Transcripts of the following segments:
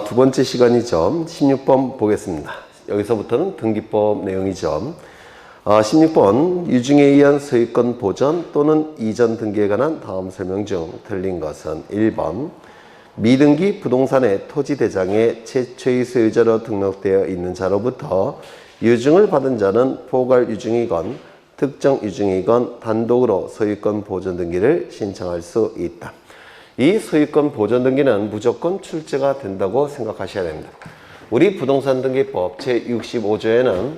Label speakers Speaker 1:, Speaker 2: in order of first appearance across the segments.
Speaker 1: 두 번째 시간이죠. 16번 보겠습니다. 여기서부터는 등기법 내용이죠. 16번 유증에 의한 소유권 보전 또는 이전 등기에 관한 다음 설명 중 틀린 것은 1번 미등기 부동산의 토지대장에 최초의 소유자로 등록되어 있는 자로부터 유증을 받은 자는 포괄 유증이건 특정 유증이건 단독으로 소유권 보전 등기를 신청할 수 있다. 이 소유권 보전 등기는 무조건 출제가 된다고 생각하셔야 됩니다. 우리 부동산 등기법 제65조에는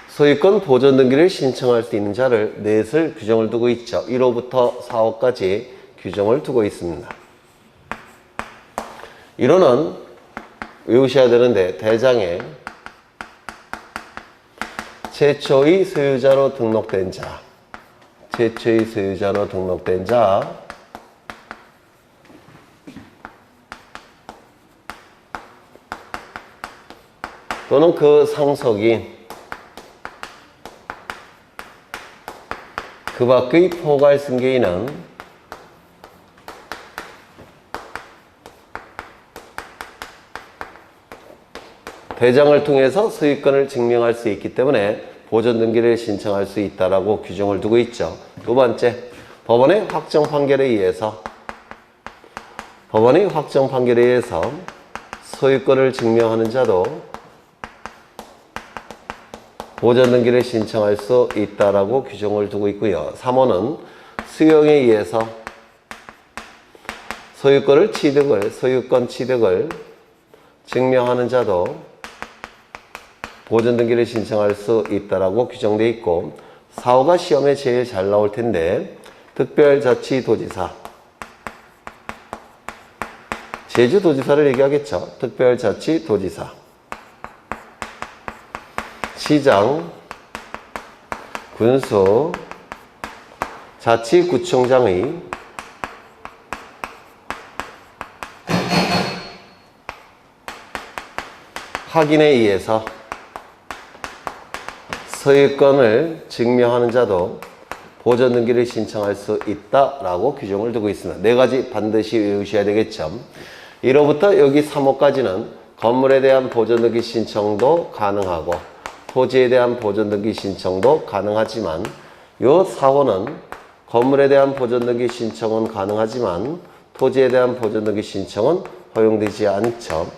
Speaker 1: 소유권 보전 등기를 신청할 수 있는 자를 넷을 규정을 두고 있죠. 1호부터 4호까지 규정을 두고 있습니다. 1호는 외우셔야 되는데 대장에 최초의 소유자로 등록된 자, 최초의 소유자로 등록된 자, 또는 그 상속인, 그 밖의 포괄 승계인은 대장을 통해서 소유권을 증명할 수 있기 때문에 보전 등기를 신청할 수 있다라고 규정을 두고 있죠. 두 번째, 법원의 확정 판결에 의해서 소유권을 증명하는 자도 보전 등기를 신청할 수 있다라고 규정을 두고 있고요. 3호는 수용에 의해서 소유권 취득을 증명하는 자도 보전 등기를 신청할 수 있다라고 규정되어 있고, 4호가 시험에 제일 잘 나올 텐데 특별자치도지사, 제주도지사를 얘기하겠죠. 특별자치도지사, 시장, 군수, 자치구청장의 확인에 의해서 소유권을 증명하는 자도 보전 등기를 신청할 수 있다라고 규정을 두고 있습니다. 네 가지 반드시 외우셔야 되겠죠. 1호부터 여기 3호까지는 건물에 대한 보전 등기 신청도 가능하고 토지에 대한 보전 등기 신청도 가능하지만 요 4호는 건물에 대한 보전 등기 신청은 가능하지만 토지에 대한 보전 등기 신청은 허용되지 않죠.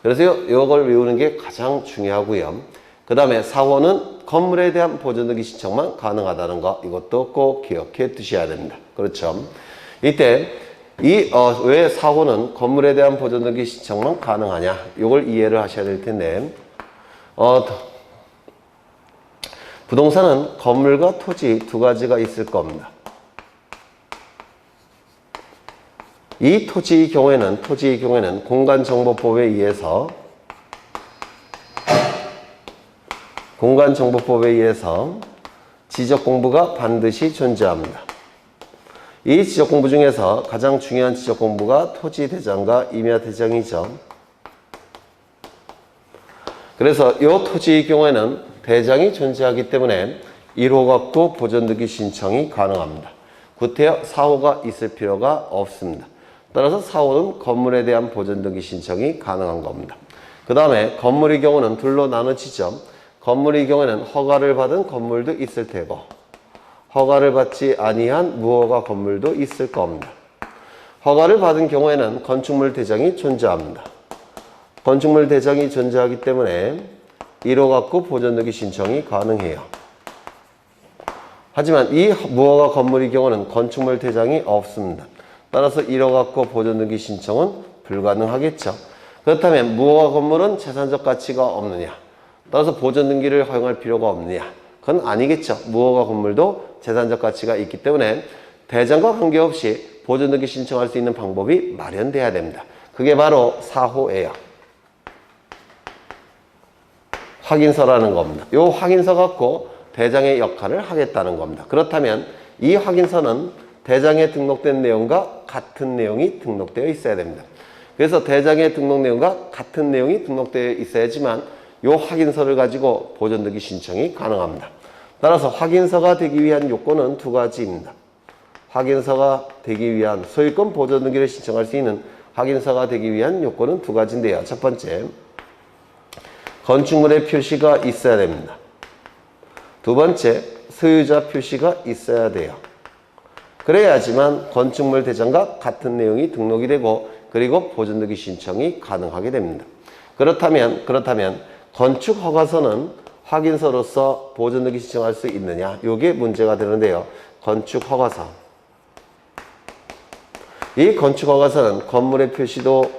Speaker 1: 그래서 이걸 외우는 게 가장 중요하고요. 그 다음에 4호는 건물에 대한 보전 등기 신청만 가능하다는 거, 이것도 꼭 기억해 두셔야 됩니다. 그렇죠. 이때 왜 4호는 건물에 대한 보전 등기 신청만 가능하냐, 이걸 이해를 하셔야 될 텐데, 부동산은 건물과 토지 두 가지가 있을 겁니다. 이 토지의 경우에는 공간정보법에 의해서 지적공부가 반드시 존재합니다. 이 지적공부 중에서 가장 중요한 지적공부가 토지대장과 임야대장이죠. 그래서 이 토지의 경우에는 대장이 존재하기 때문에 1호 갖고 보전 등기 신청이 가능합니다. 구태여 4호가 있을 필요가 없습니다. 따라서 4호는 건물에 대한 보전 등기 신청이 가능한 겁니다. 그 다음에 건물의 경우는 둘로 나눠지죠. 건물의 경우에는 허가를 받은 건물도 있을 테고 허가를 받지 아니한 무허가 건물도 있을 겁니다. 허가를 받은 경우에는 건축물 대장이 존재합니다. 건축물 대장이 존재하기 때문에 1호 갖고 보전 등기 신청이 가능해요. 하지만 이 무허가 건물의 경우는 건축물 대장이 없습니다. 따라서 1호 갖고 보전 등기 신청은 불가능하겠죠. 그렇다면 무허가 건물은 재산적 가치가 없느냐? 따라서 보전 등기를 허용할 필요가 없느냐? 그건 아니겠죠. 무허가 건물도 재산적 가치가 있기 때문에 대장과 관계없이 보전 등기 신청할 수 있는 방법이 마련돼야 됩니다. 그게 바로 4호예요. 확인서라는 겁니다. 이 확인서 갖고 대장의 역할을 하겠다는 겁니다. 그렇다면 이 확인서는 대장에 등록된 내용과 같은 내용이 등록되어 있어야 됩니다. 그래서 대장에 등록 내용과 같은 내용이 등록되어 있어야지만 이 확인서를 가지고 보전 등기 신청이 가능합니다. 따라서 확인서가 되기 위한 요건은 두 가지입니다. 확인서가 되기 위한 소유권 보전 등기를 신청할 수 있는 확인서가 되기 위한 요건은 두 가지인데요. 첫 번째, 건축물의 표시가 있어야 됩니다. 두 번째, 소유자 표시가 있어야 돼요. 그래야지만 건축물 대장과 같은 내용이 등록이 되고 그리고 보존등기 신청이 가능하게 됩니다. 그렇다면 건축 허가서는 확인서로서 보존등기 신청할 수 있느냐? 이게 문제가 되는데요. 건축 허가서. 이 건축 허가서는 건물의 표시도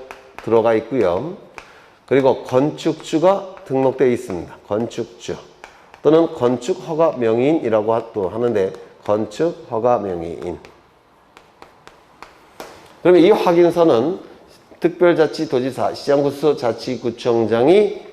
Speaker 1: 들어가 있고요. 그리고 건축주가 등록되어 있습니다. 건축주 또는 건축 허가 명의인이라고 또 하는데 건축 허가 명의인. 그러면 이 확인서는 특별자치도지사, 시장군수자치구청장이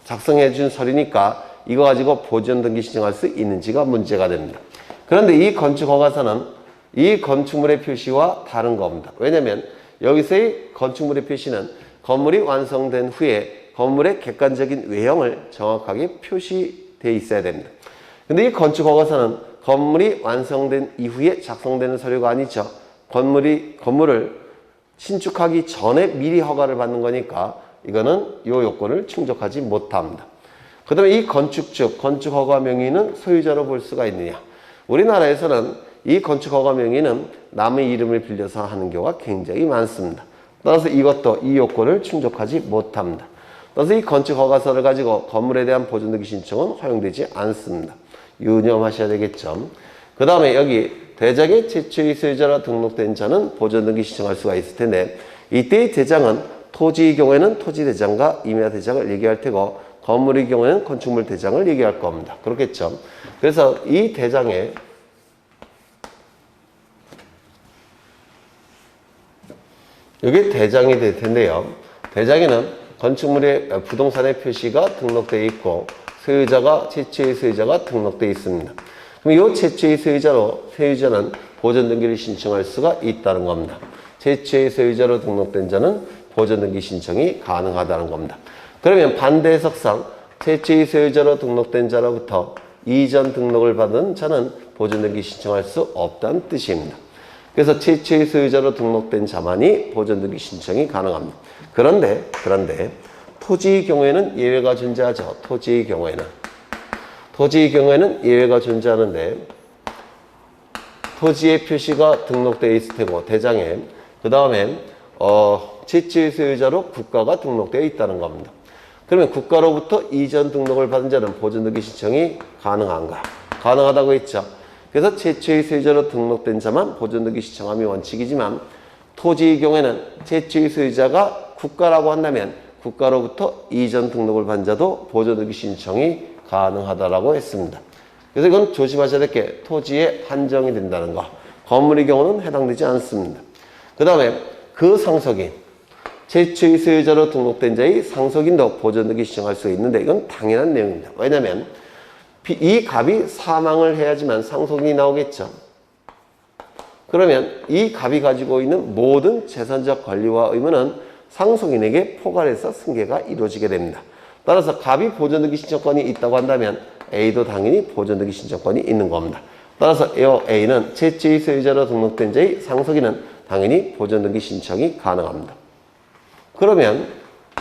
Speaker 1: 작성해 준 서류니까 이거 가지고 보존등기 신청할 수 있는지가 문제가 됩니다. 그런데 이 건축허가서는 이 건축물의 표시와 다른 겁니다. 왜냐하면 여기서의 건축물의 표시는 건물이 완성된 후에 건물의 객관적인 외형을 정확하게 표시되어 있어야 됩니다. 근데 이 건축허가서는 건물이 완성된 이후에 작성되는 서류가 아니죠. 건물을 신축하기 전에 미리 허가를 받는 거니까 이거는 이 요건을 충족하지 못합니다. 그 다음에 이 건축주, 건축허가 명의는 소유자로 볼 수가 있느냐. 우리나라에서는 이 건축허가 명의는 남의 이름을 빌려서 하는 경우가 굉장히 많습니다. 따라서 이것도 이 요건을 충족하지 못합니다. 따라서 이 건축허가서를 가지고 건물에 대한 보존등기 신청은 허용되지 않습니다. 유념하셔야 되겠죠. 그 다음에 여기 대장의 최초의 소유자로 등록된 자는 보존등기 신청할 수가 있을 텐데 이때의 대장은 토지의 경우에는 토지대장과 임야대장을 얘기할 테고 건물의 경우에는 건축물 대장을 얘기할 겁니다. 그렇겠죠. 그래서 이 대장에 이게 대장이 될 텐데요. 대장에는 건축물의 부동산의 표시가 등록되어 있고 소유자가 최초의 소유자가 등록되어 있습니다. 그럼 이 최초의 소유자는 보존등기를 신청할 수가 있다는 겁니다. 최초의 소유자로 등록된 자는 보존등기 신청이 가능하다는 겁니다. 그러면 반대 해석상 최초의 소유자로 등록된 자로부터 이전 등록을 받은 자는 보존등기 신청할 수 없다는 뜻입니다. 그래서 최초의 소유자로 등록된 자만이 보존등기 신청이 가능합니다. 그런데 토지의 경우에는 예외가 존재하죠. 토지의 경우에는 예외가 존재하는데 토지의 표시가 등록되어 있을 테고 대장에 그 다음에 최초의 소유자로 국가가 등록되어 있다는 겁니다. 그러면 국가로부터 이전 등록을 받은 자는 보존등기 신청이 가능한가? 가능하다고 했죠. 그래서 최초의 소유자로 등록된 자만 보존등기 신청함이 원칙이지만 토지의 경우에는 최초의 소유자가 국가라고 한다면 국가로부터 이전 등록을 받은 자도 보존등기 신청이 가능하다라고 했습니다. 그래서 이건 조심하셔야 될 게 토지에 한정이 된다는 거. 건물의 경우는 해당되지 않습니다. 그 다음에 그 상속인, 최초의 소유자로 등록된 자의 상속인도 보존등기 신청할 수 있는데 이건 당연한 내용입니다. 왜냐하면 이 갑이 사망을 해야지만 상속인이 나오겠죠. 그러면 이 갑이 가지고 있는 모든 재산적 권리와 의무는 상속인에게 포괄해서 승계가 이루어지게 됩니다. 따라서 갑이 보존등기 신청권이 있다고 한다면 A도 당연히 보존등기 신청권이 있는 겁니다. 따라서 A는 최초의 소유자로 등록된 자의 상속인은 당연히 보존등기 신청이 가능합니다. 그러면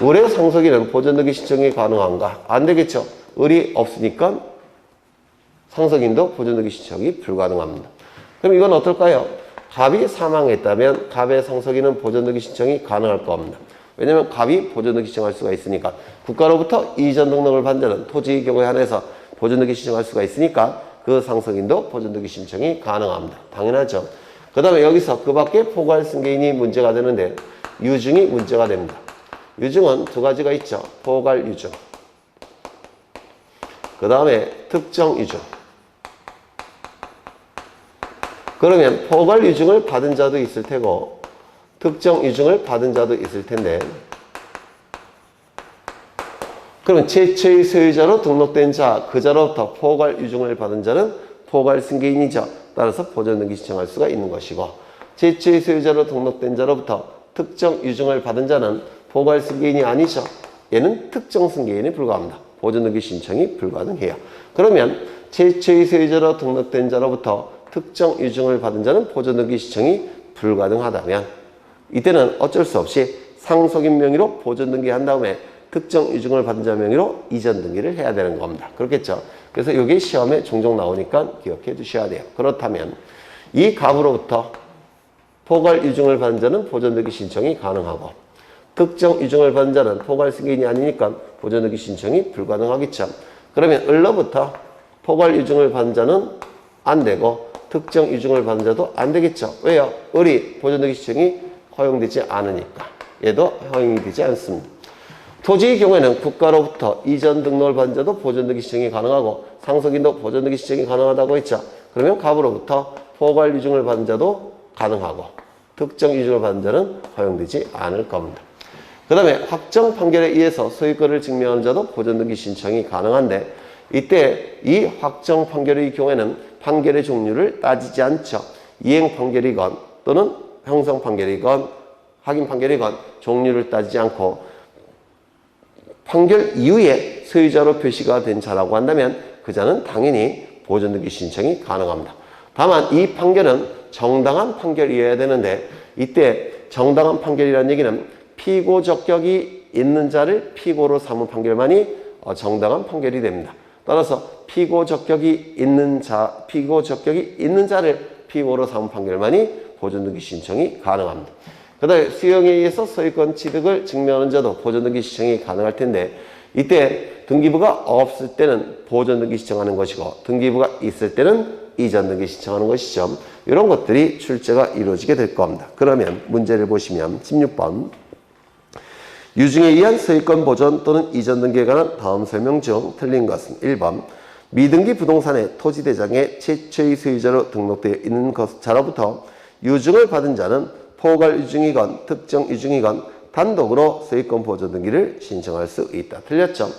Speaker 1: 의뢰 상속인은 보존등기 신청이 가능한가? 안 되겠죠. 의뢰 없으니까 상속인도 보존등기 신청이 불가능합니다. 그럼 이건 어떨까요? 갑이 사망했다면 갑의 상속인은 보존등기 신청이 가능할 겁니다. 왜냐하면 갑이 보존등기 신청할 수가 있으니까 국가로부터 이전 등록을 받은 자는 토지의 경우에 한해서 보존등기 신청할 수가 있으니까 그 상속인도 보존등기 신청이 가능합니다. 당연하죠. 그 다음에 여기서 그 밖에 포괄 승계인이 문제가 되는데 유증이 문제가 됩니다. 유증은 두 가지가 있죠. 포괄 유증. 그 다음에 특정 유증. 그러면 포괄 유증을 받은 자도 있을 테고 특정 유증을 받은 자도 있을 텐데 그러면 최초의 소유자로 등록된 자, 그 자로부터 포괄 유증을 받은 자는 포괄 승계인이죠. 따라서 보존등기 신청할 수가 있는 것이고 최초의 소유자로 등록된 자로부터 특정 유증을 받은 자는 포괄 승계인이 아니죠. 얘는 특정 승계인에 불과합니다. 보존등기 신청이 불가능해요. 그러면 최초의 소유자로 등록된 자로부터 특정 유증을 받은 자는 보존등기 신청이 불가능하다면 이때는 어쩔 수 없이 상속인 명의로 보존 등기한 다음에 특정 유증을 받은 자 명의로 이전 등기를 해야 되는 겁니다. 그렇겠죠? 그래서 이게 시험에 종종 나오니까 기억해 두셔야 돼요. 그렇다면 이 갑으로부터 포괄 유증을 받은 자는 보존 등기 신청이 가능하고 특정 유증을 받은 자는 포괄 승인이 아니니까 보존 등기 신청이 불가능하겠죠. 그러면 을로부터 포괄 유증을 받은 자는 안 되고 특정 유증을 받은 자도 안 되겠죠. 왜요? 을이 보존 등기 신청이 허용되지 않으니까. 얘도 허용이 되지 않습니다. 토지의 경우에는 국가로부터 이전 등록을 받은 자도 보존 등기 신청이 가능하고 상속인도 보존 등기 신청이 가능하다고 했죠. 그러면 갑으로부터 포괄 유증을 받은 자도 가능하고 특정 유증을 받은 자는 허용되지 않을 겁니다. 그 다음에 확정 판결에 의해서 소유권을 증명하는 자도 보존 등기 신청이 가능한데 이때 이 확정 판결의 경우에는 판결의 종류를 따지지 않죠. 이행 판결이건 또는 형성 판결이건 확인 판결이건 종류를 따지지 않고 판결 이후에 소유자로 표시가 된 자라고 한다면 그 자는 당연히 보존 등기 신청이 가능합니다. 다만 이 판결은 정당한 판결이어야 되는데 이때 정당한 판결이라는 얘기는 피고 적격이 있는 자를 피고로 삼은 판결만이 정당한 판결이 됩니다. 따라서 피고 적격이 있는 자를 피고로 삼은 판결만이 보존 등기 신청이 가능합니다. 그 다음에 수용에 의해서 소유권 취득을 증명하는 자도 보존 등기 신청이 가능할 텐데 이때 등기부가 없을 때는 보존 등기 신청하는 것이고 등기부가 있을 때는 이전 등기 신청하는 것이죠. 이런 것들이 출제가 이루어지게 될 겁니다. 그러면 문제를 보시면 16번 유증에 의한 소유권 보존 또는 이전 등기에 관한 다음 설명 중 틀린 것은 1번 미등기 부동산의 토지대장에 최초의 소유자로 등록되어 있는 자로부터 유증을 받은 자는 포괄 유증이건 특정 유증이건 단독으로 소유권 보존 등기를 신청할 수 있다. 틀렸죠?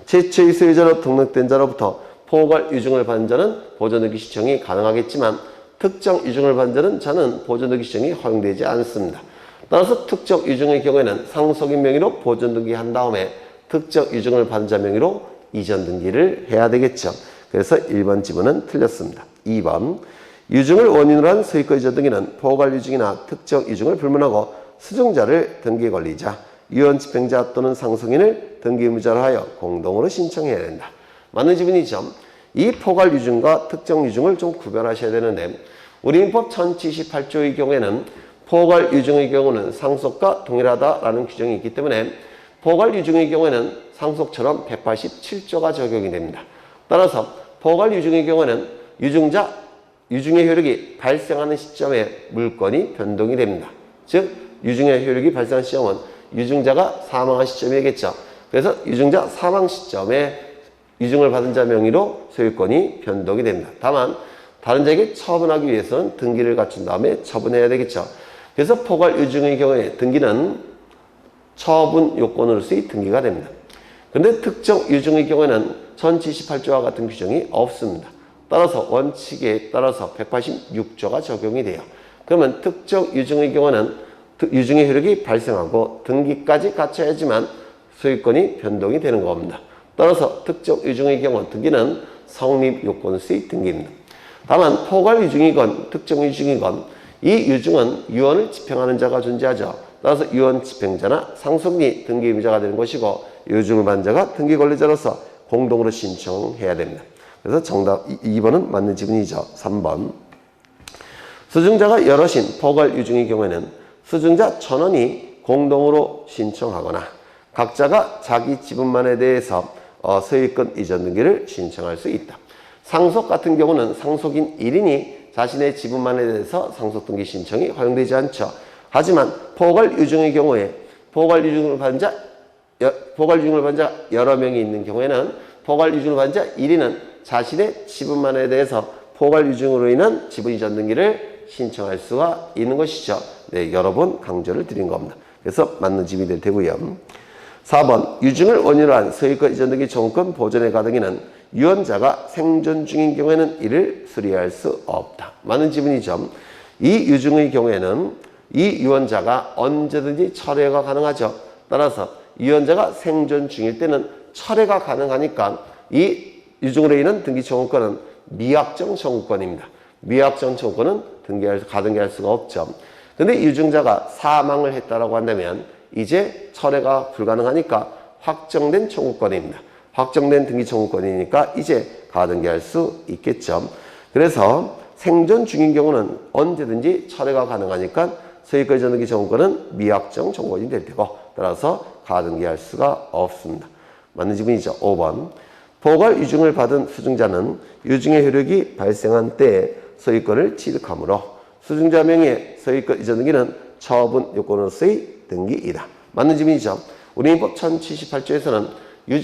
Speaker 1: 최초의 소유자로 등록된 자로부터 포괄 유증을 받은 자는 보존 등기 신청이 가능하겠지만 특정 유증을 받은 자는 보존 등기 신청이 허용되지 않습니다. 따라서 특정 유증의 경우에는 상속인 명의로 보존 등기한 다음에 특정 유증을 받은 자 명의로 이전 등기를 해야 되겠죠. 그래서 1번 지문은 틀렸습니다. 2번 유증을 원인으로 한 소유권 이전 등기는 포괄 유증이나 특정 유증을 불문하고 수증자를 등기에 걸리자 유언 집행자 또는 상속인을 등기 의무자로 하여 공동으로 신청해야 된다. 맞는 지문이죠. 이 포괄 유증과 특정 유증을 좀 구별하셔야 되는데 우리 민법 1078조의 경우에는 포괄 유증의 경우는 상속과 동일하다라는 규정이 있기 때문에 포괄 유증의 경우에는 상속처럼 187조가 적용이 됩니다. 따라서 포괄 유증의 경우에는 유증의 효력이 발생하는 시점에 물건이 변동이 됩니다. 즉 유증의 효력이 발생한 시점은 유증자가 사망한 시점이겠죠. 그래서 유증자 사망 시점에 유증을 받은 자 명의로 소유권이 변동이 됩니다. 다만 다른 자에게 처분하기 위해서는 등기를 갖춘 다음에 처분해야 되겠죠. 그래서 포괄 유증의 경우에 등기는 처분 요건으로서의 등기가 됩니다. 그런데 특정 유증의 경우에는 1078조와 같은 규정이 없습니다. 따라서 원칙에 따라서 186조가 적용이 돼요. 그러면 특정 유증의 경우는 유증의 효력이 발생하고 등기까지 갖춰야지만 소유권이 변동이 되는 겁니다. 따라서 특정 유증의 경우 등기는 성립 요건수의 등기입니다. 다만 포괄 유증이건 특정 유증이건 이 유증은 유언을 집행하는 자가 존재하죠. 따라서 유언 집행자나 상속인이 등기 의무자가 되는 것이고 유증을 받은 자가 등기 권리자로서 공동으로 신청해야 됩니다. 그래서 정답 2번은 맞는 지문이죠. 3번 수증자가 여럿인 포괄 유증의 경우에는 수증자 전원이 공동으로 신청하거나 각자가 자기 지분만에 대해서 소유권 이전 등기를 신청할 수 있다. 상속 같은 경우는 상속인 1인이 자신의 지분만에 대해서 상속 등기 신청이 허용되지 않죠. 하지만 포괄 유증의 경우에 포괄 유증을 받은 자 여러 명이 있는 경우에는 포괄 유증을 받은 자 1인은 자신의 지분만에 대해서 포괄 유증으로 인한 지분 이전 등기를 신청할 수가 있는 것이죠. 네, 여러 번 강조를 드린 겁니다. 그래서 맞는 지문이 되고요. 4번 유증을 원인으로 한 소유권 이전 등기 청구권 보존의 가등기는 유언자가 생존 중인 경우에는 이를 수리할 수 없다. 맞는 지문이죠. 이 유증의 경우에는 이 유언자가 언제든지 철회가 가능하죠. 따라서 유언자가 생존 중일 때는 철회가 가능하니까 이 유증으로 인한 등기 청구권은 미확정 청구권입니다. 미확정 청구권은 가등기할 수가 없죠. 근데 유증자가 사망을 했다라고 한다면 이제 철회가 불가능하니까 확정된 청구권입니다. 확정된 등기 청구권이니까 이제 가등기할 수 있겠죠. 그래서 생존 중인 경우는 언제든지 철회가 가능하니까 소유권 이전 등기 청구권은 미확정 청구권이 될 테고 따라서 가등기할 수가 없습니다. 맞는 지문이죠. 5번. 포괄 유증을 받은 수증자는 유증의 효력이 발생한 때에 소유권을 취득하므로 수증자 명의의 소유권 이전 등기는 처분 요건으로서의 등기이다. 맞는 지문이죠. 우리 민법 1078조에서는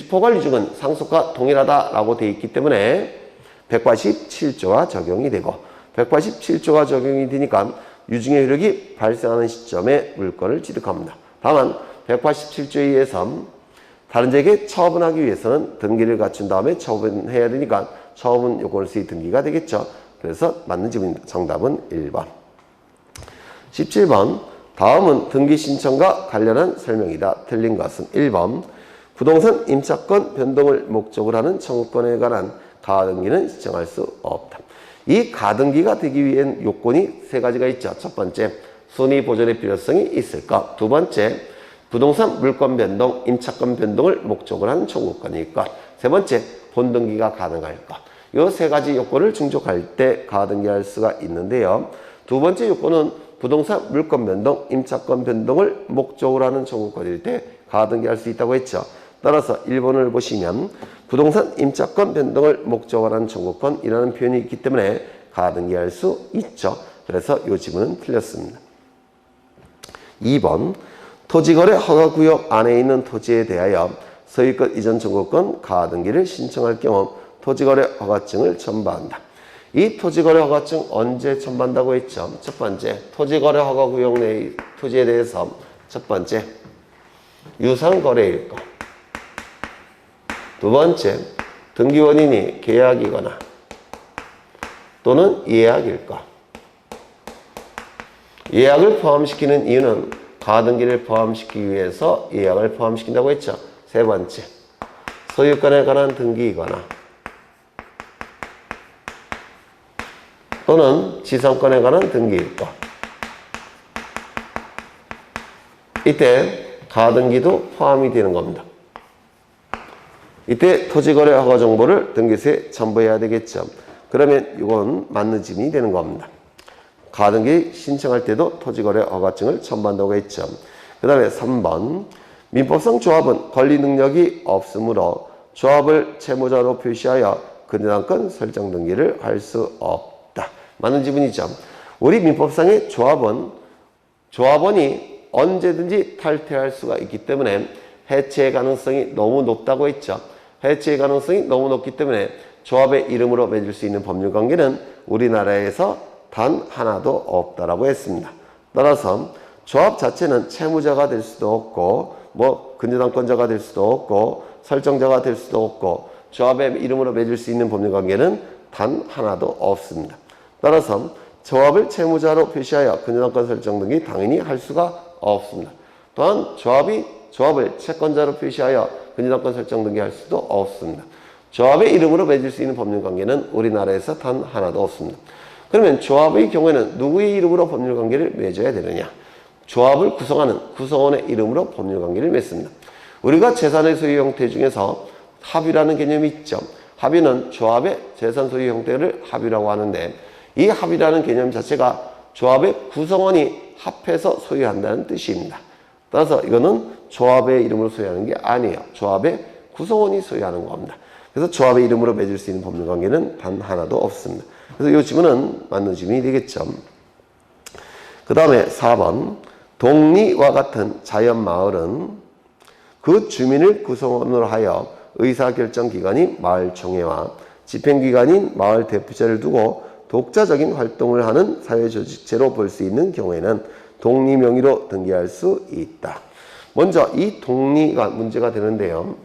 Speaker 1: 포괄 유증은 상속과 동일하다라고 되어 있기 때문에 187조가 적용이 되고 187조가 적용이 되니까 유증의 효력이 발생하는 시점에 물권을 취득합니다. 다만 187조에 의해서 다른 자에게 처분하기 위해서는 등기를 갖춘 다음에 처분해야 되니까 처분 요건으로서의 등기가 되겠죠. 그래서 맞는 질문입니다. 정답은 1번. 17번. 다음은 등기 신청과 관련한 설명이다. 틀린 것은 1번. 부동산 임차권 변동을 목적으로 하는 청구권에 관한 가등기는 신청할 수 없다. 이 가등기가 되기 위한 요건이 세 가지가 있죠. 첫 번째, 순위 보존의 필요성이 있을 것. 두 번째, 부동산 물권 변동, 임차권 변동을 목적으로 하는 청구권일 것. 세 번째, 본등기가 가능할 것. 이 세 가지 요건을 충족할 때 가등기할 수가 있는데요. 두 번째 요건은 부동산 물권 변동, 임차권 변동을 목적으로 하는 청구권일 때 가등기할 수 있다고 했죠. 따라서 1번을 보시면 부동산 임차권 변동을 목적으로 하는 청구권이라는 표현이 있기 때문에 가등기할 수 있죠. 그래서 이 지문은 틀렸습니다. 2번. 토지거래 허가구역 안에 있는 토지에 대하여 소유권 이전 청구권 가등기를 신청할 경우 토지거래 허가증을 첨부한다. 이 토지거래 허가증 언제 첨부한다고 했죠? 첫 번째, 토지거래 허가구역 내의 토지에 대해서 첫 번째, 유상거래일 것. 두 번째, 등기원인이 계약이거나 또는 예약일 것. 예약을 포함시키는 이유는 가등기를 포함시키기 위해서 예약을 포함시킨다고 했죠. 세 번째, 소유권에 관한 등기이거나 또는 지상권에 관한 등기일 것. 이때 가등기도 포함이 되는 겁니다. 이때 토지거래 허가 정보를 등기소에 첨부해야 되겠죠. 그러면 이건 맞는 지문이 되는 겁니다. 가등기 신청할 때도 토지거래 허가증을 첨부한다고 했죠. 그 다음에 3번. 민법상 조합은 권리 능력이 없으므로 조합을 채무자로 표시하여 근저당권 설정 등기를 할 수 없다. 맞는 지문이죠. 우리 민법상의 조합원이 언제든지 탈퇴할 수가 있기 때문에 해체의 가능성이 너무 높다고 했죠. 해체의 가능성이 너무 높기 때문에 조합의 이름으로 맺을 수 있는 법률관계는 우리나라에서 단 하나도 없다라고 했습니다. 따라서 조합 자체는 채무자가 될 수도 없고 근저당권자가 될 수도 없고 설정자가 될 수도 없고 조합의 이름으로 맺을 수 있는 법률관계는 단 하나도 없습니다. 따라서 조합을 채무자로 표시하여 근저당권 설정 등기 당연히 할 수가 없습니다. 또한 조합을 채권자로 표시하여 근저당권 설정 등기 할 수도 없습니다. 조합의 이름으로 맺을 수 있는 법률관계는 우리나라에서 단 하나도 없습니다. 그러면 조합의 경우에는 누구의 이름으로 법률관계를 맺어야 되느냐? 조합을 구성하는 구성원의 이름으로 법률관계를 맺습니다. 우리가 재산의 소유 형태 중에서 합의라는 개념이 있죠. 합의는 조합의 재산 소유 형태를 합의라고 하는데 이 합의라는 개념 자체가 조합의 구성원이 합해서 소유한다는 뜻입니다. 따라서 이거는 조합의 이름으로 소유하는 게 아니에요. 조합의 구성원이 소유하는 겁니다. 그래서 조합의 이름으로 맺을 수 있는 법률관계는 단 하나도 없습니다. 그래서 이 지문은 맞는 지문이 되겠죠. 그 다음에 4번. 동리와 같은 자연마을은 그 주민을 구성원으로 하여 의사결정기관인 마을총회와 집행기관인 마을 대표자를 두고 독자적인 활동을 하는 사회조직체로 볼 수 있는 경우에는 동리 명의로 등기할 수 있다. 먼저 이 동리가 문제가 되는데요.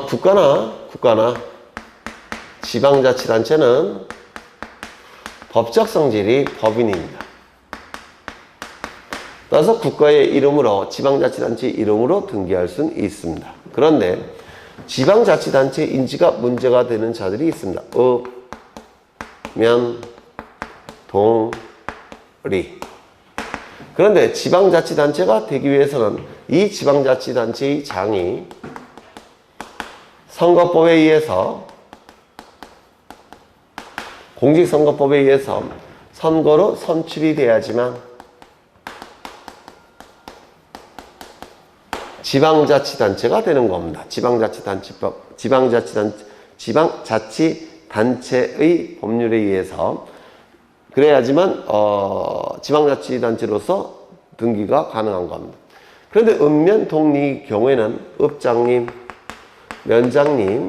Speaker 1: 국가나 지방자치단체는 법적 성질이 법인입니다. 따라서 국가의 이름으로 지방자치단체 이름으로 등기할 수는 있습니다. 그런데 지방자치단체 인지가 문제가 되는 자들이 있습니다. 면, 동, 리. 그런데 지방자치단체가 되기 위해서는 이 지방자치단체의 장이 선거법에 의해서 공직선거법에 의해서 선거로 선출이 돼야지만 지방자치단체가 되는 겁니다. 지방자치단체의 법률에 의해서 그래야지만 지방자치단체로서 등기가 가능한 겁니다. 그런데 읍면-동리 경우에는 읍장님, 면장님,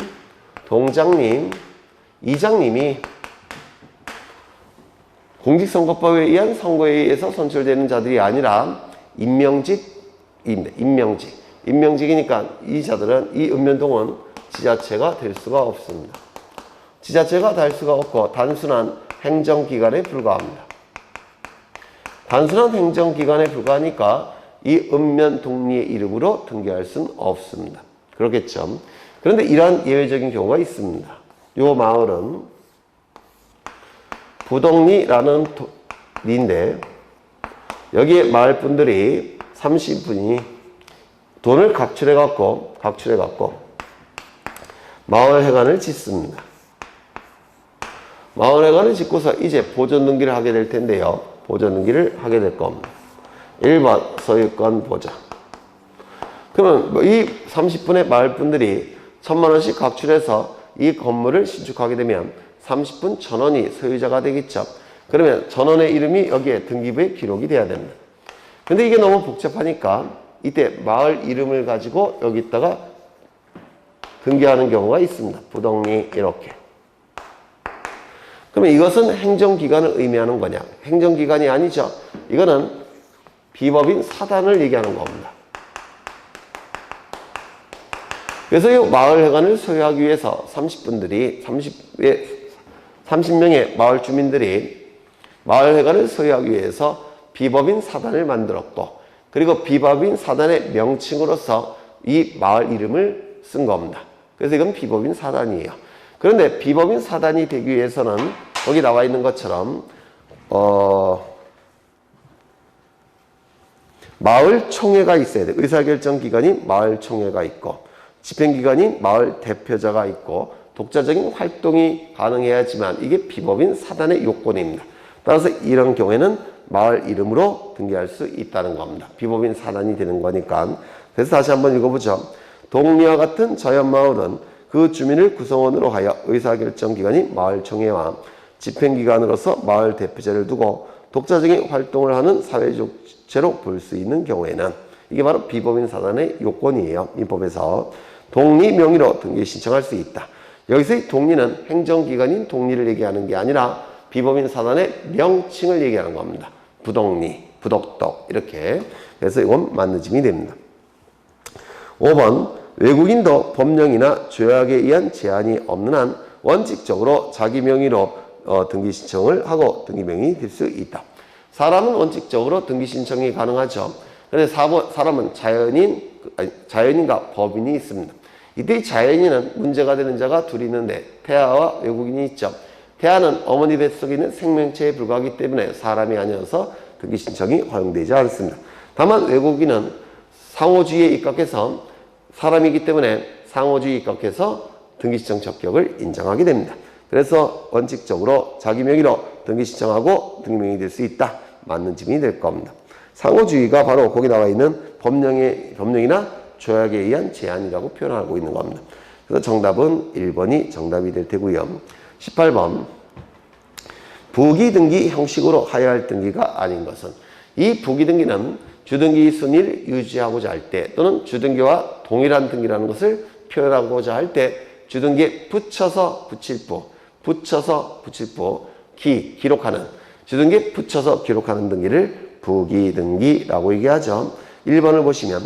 Speaker 1: 동장님, 이장님이 공직선거법에 의한 선거에 의해서 선출되는 자들이 아니라 임명직입니다. 임명직이니까 이 자들은, 이 읍면동은 지자체가 될 수가 없습니다. 지자체가 될 수가 없고 단순한 행정기관에 불과합니다. 단순한 행정기관에 불과하니까 이 읍면동리의 이름으로 등기할 수는 없습니다. 그렇겠죠. 그런데 이러한 예외적인 경우가 있습니다. 이 마을은 부동리라는 리인데 여기에 마을 분들이 30분이 돈을 각출해갖고 마을회관을 짓습니다. 마을회관을 짓고서 이제 보존등기를 하게 될 텐데요. 보존등기를 하게 될 겁니다. 1번 소유권 보존. 그러면 이 30분의 마을 분들이 1,000만 원씩 각출해서 이 건물을 신축하게 되면 30분 1,000원이 소유자가 되겠죠. 그러면 1,000원의 이름이 여기에 등기부에 기록이 돼야 됩니다. 근데 이게 너무 복잡하니까 이때 마을 이름을 가지고 여기다가 등기하는 경우가 있습니다. 부동리 이렇게. 그러면 이것은 행정기관을 의미하는 거냐? 행정기관이 아니죠. 이거는 비법인 사단을 얘기하는 겁니다. 그래서 이 마을회관을 소유하기 위해서 30명의 마을 주민들이 마을회관을 소유하기 위해서 비법인 사단을 만들었고, 그리고 비법인 사단의 명칭으로서 이 마을 이름을 쓴 겁니다. 그래서 이건 비법인 사단이에요. 그런데 비법인 사단이 되기 위해서는 거기 나와 있는 것처럼 마을 총회가 있어야 돼. 의사결정기관인 마을 총회가 있고, 집행기관인 마을 대표자가 있고, 독자적인 활동이 가능해야지만 이게 비법인 사단의 요건입니다. 따라서 이런 경우에는 마을 이름으로 등기할 수 있다는 겁니다. 비법인 사단이 되는 거니까. 그래서 다시 한번 읽어보죠. 동리와 같은 자연마을은 그 주민을 구성원으로 하여 의사결정기관인 마을총회와 집행기관으로서 마을 대표자를 두고 독자적인 활동을 하는 사회주체로 볼 수 있는 경우에는, 이게 바로 비법인 사단의 요건이에요. 민법에서 동리 명의로 등기 신청할 수 있다. 여기서의 동리는 행정기관인 동리를 얘기하는 게 아니라 비법인 사단의 명칭을 얘기하는 겁니다. 부동리, 부덕덕 이렇게. 그래서 이건 맞는 짐이 됩니다. 5번 외국인도 법령이나 조약에 의한 제한이 없는 한 원칙적으로 자기 명의로 등기 신청을 하고 등기 명의 될 수 있다. 사람은 원칙적으로 등기 신청이 가능하죠. 그런데 사람은 자연인과 법인이 있습니다. 이때 자연인은 문제가 되는 자가 둘이 있는데 태아와 외국인이 있죠. 태아는 어머니 뱃속에 있는 생명체에 불과하기 때문에 사람이 아니어서 등기 신청이 허용되지 않습니다. 다만 외국인은 상호주의에 입각해서 사람이기 때문에 상호주의에 입각해서 등기 신청 적격을 인정하게 됩니다. 그래서 원칙적으로 자기 명의로 등기 신청하고 등기 명의 될 수 있다. 맞는 짐이 될 겁니다. 상호주의가 바로 거기 나와 있는 법령이나 조약에 의한 제한이라고 표현하고 있는 겁니다. 그래서 정답은 1번이 정답이 될 테고요. 18번 부기등기 형식으로 하여할 등기가 아닌 것은, 이 부기등기는 주등기 순위를 유지하고자 할 때 또는 주등기와 동일한 등기라는 것을 표현하고자 할 때 주등기에 붙여서 붙일 부 기록하는, 주등기에 붙여서 기록하는 등기를 부기등기라고 얘기하죠. 1번을 보시면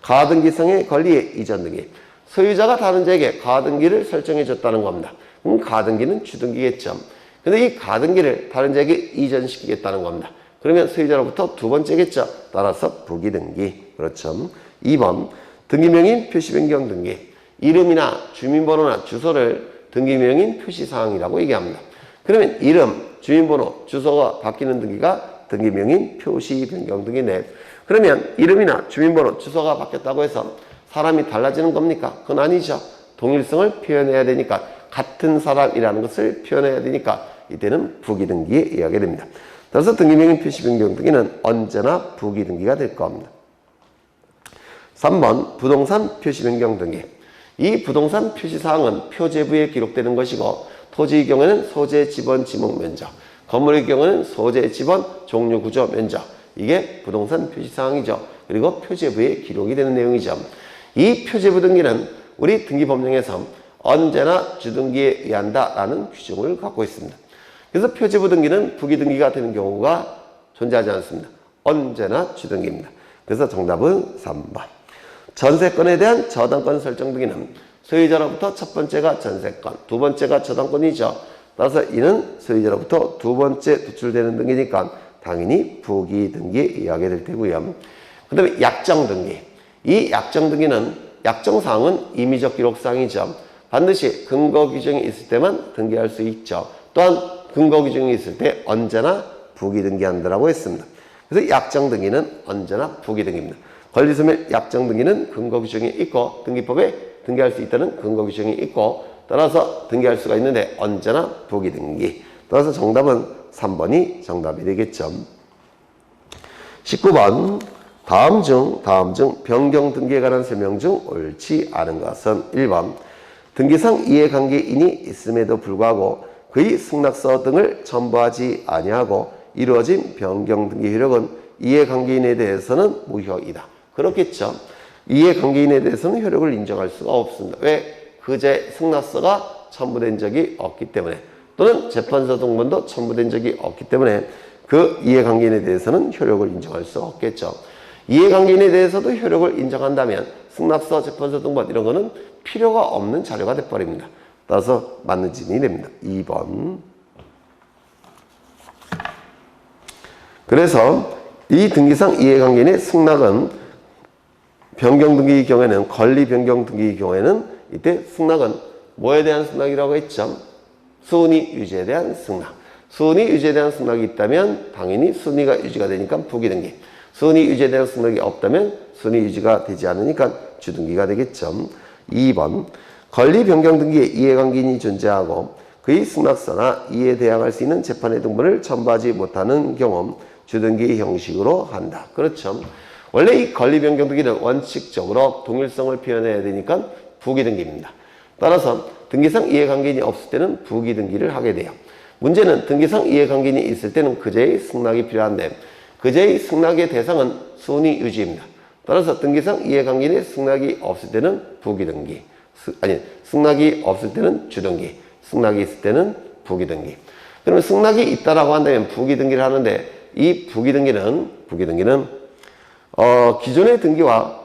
Speaker 1: 가등기성의 권리의 이전 등기, 소유자가 다른 자에게 가등기를 설정해 줬다는 겁니다. 그럼 가등기는 주등기겠죠. 근데 이 가등기를 다른 자에게 이전시키겠다는 겁니다. 그러면 소유자로부터 두 번째겠죠. 따라서 부기등기. 그렇죠. 2번 등기명인 표시변경 등기, 이름이나 주민번호나 주소를 등기명인 표시사항이라고 얘기합니다. 그러면 이름, 주민번호, 주소가 바뀌는 등기가 등기명인 표시 변경 등기인데, 그러면 이름이나 주민번호, 주소가 바뀌었다고 해서 사람이 달라지는 겁니까? 그건 아니죠. 동일성을 표현해야 되니까, 같은 사람이라는 것을 표현해야 되니까 이때는 부기등기에 의하게 됩니다. 따라서 등기명인 표시 변경 등기는 언제나 부기등기가 될 겁니다. 3번 부동산 표시 변경 등기. 이 부동산 표시사항은 표제부에 기록되는 것이고, 토지의 경우에는 소재, 지번, 지목, 면적, 건물의 경우에는 소재, 지번, 종류, 구조, 면적, 이게 부동산 표시사항이죠. 그리고 표제부에 기록이 되는 내용이죠. 이 표제부 등기는 우리 등기법령에서 언제나 주등기에 의한다라는 규정을 갖고 있습니다. 그래서 표제부 등기는 부기등기가 되는 경우가 존재하지 않습니다. 언제나 주등기입니다. 그래서 정답은 3번. 전세권에 대한 저당권 설정 등기는 소유자로부터 첫 번째가 전세권, 두 번째가 저당권이죠. 따라서 이는 소유자로부터 두 번째 도출되는 등기니까 당연히 부기등기에 의하게 될 테고요. 그 다음에 약정등기. 이 약정등기는 약정사항은 임의적 기록사항이죠. 반드시 근거 규정이 있을 때만 등기할 수 있죠. 또한 근거 규정이 있을 때 언제나 부기등기한다라고 했습니다. 그래서 약정등기는 언제나 부기등기입니다. 권리소멸 약정등기는 근거 규정이 있고 등기법에 등기할 수 있다는 근거 규정이 있고 따라서 등기할 수가 있는데 언제나 부기등기. 따라서 정답은 3번이 정답이 되겠죠. 19번 다음 중 변경 등기에 관한 설명 중 옳지 않은 것은 1번 등기상 이해관계인이 있음에도 불구하고 그의 승낙서 등을 첨부하지 아니하고 이루어진 변경 등기 효력은 이해관계인에 대해서는 무효이다. 그렇겠죠. 이해관계인에 대해서는 효력을 인정할 수가 없습니다. 왜? 그제 승낙서가 첨부된 적이 없기 때문에, 또는 재판서 등본도 첨부된 적이 없기 때문에 그 이해관계인에 대해서는 효력을 인정할 수 없겠죠. 이해관계인에 대해서도 효력을 인정한다면 승낙서, 재판서 등본 이런 거는 필요가 없는 자료가 돼버립니다. 따라서 맞는 질문이 됩니다. 2번. 그래서 이 등기상 이해관계인의 승낙은 변경 등기의 경우에는, 권리 변경 등기의 경우에는 이때 승낙은 뭐에 대한 승낙이라고 했죠? 순위 유지에 대한 승낙. 순위 유지에 대한 승낙이 있다면 당연히 순위가 유지가 되니까 부기등기. 순위 유지에 대한 승낙이 없다면 순위 유지가 되지 않으니까 주등기가 되겠죠. 2번 권리 변경 등기에 이해관계인이 존재하고 그의 승낙서나 이에 대항할 수 있는 재판의 등본을 첨부하지 못하는 경우 주등기 형식으로 한다. 그렇죠. 원래 이 권리 변경 등기는 원칙적으로 동일성을 표현해야 되니까 부기등기입니다. 따라서 등기상 이해관계인이 없을 때는 부기등기를 하게 돼요. 문제는 등기상 이해관계인이 있을 때는 그제의 승낙이 필요한데 그제의 승낙의 대상은 순위 유지입니다. 따라서 등기상 이해관계인의 승낙이 없을 때는 부기등기, 승낙이 없을 때는 주등기, 승낙이 있을 때는 부기등기. 그러면 승낙이 있다라고 한다면 부기등기를 하는데 이 부기등기는 기존의 등기와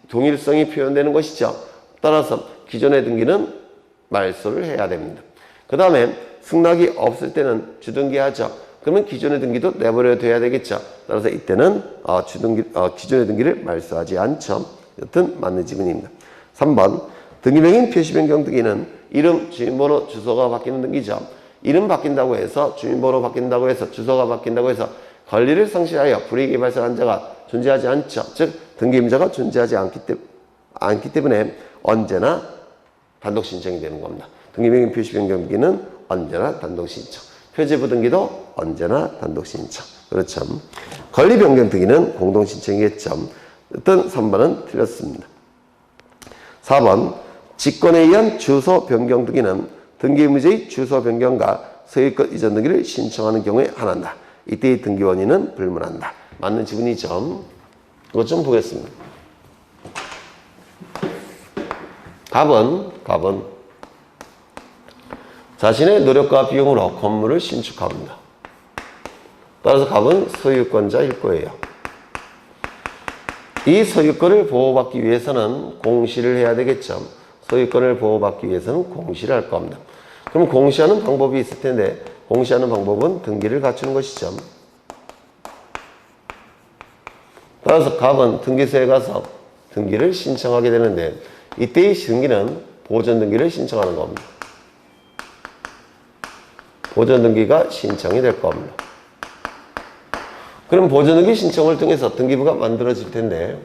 Speaker 1: 동일성이 표현되는 것이죠. 따라서 기존의 등기는 말소를 해야 됩니다. 그 다음에 승낙이 없을 때는 주등기하죠. 그러면 기존의 등기도 내버려 둬야 되겠죠. 따라서 이때는 기존의 등기를 말소하지 않죠. 여튼 맞는 지문입니다. 3번 등기명인 표시 변경 등기는 이름, 주민번호, 주소가 바뀌는 등기죠. 이름 바뀐다고 해서 주민번호 바뀐다고 해서 주소가 바뀐다고 해서 권리를 상실하여 불이익이 발생한 자가 존재하지 않죠. 즉 등기임자가 존재하지 않기 때문에 언제나 단독 신청이 되는 겁니다. 등기명인 표시 변경 등기는 언제나 단독 신청. 표제부 등기도 언제나 단독 신청. 그렇죠. 권리 변경 등기는 공동 신청이겠죠. 어떤 3번은 틀렸습니다. 4번 직권에 의한 주소 변경 등기는 등기의무자의 주소 변경과 소유권 이전 등기를 신청하는 경우에 한한다. 이때의 등기 원인은 불문한다. 맞는 지문이죠. 이것 좀 보겠습니다. 갑은 자신의 노력과 비용으로 건물을 신축합니다. 따라서 갑은 소유권자일 거예요. 이 소유권을 보호받기 위해서는 공시를 해야 되겠죠. 소유권을 보호받기 위해서는 공시를 할 겁니다. 그럼 공시하는 방법이 있을 텐데 공시하는 방법은 등기를 갖추는 것이죠. 따라서 갑은 등기소에 가서 등기를 신청하게 되는데 이때의 등기는 보존등기를 신청하는 겁니다. 보존등기가 신청이 될 겁니다. 그럼 보존등기 신청을 통해서 등기부가 만들어질 텐데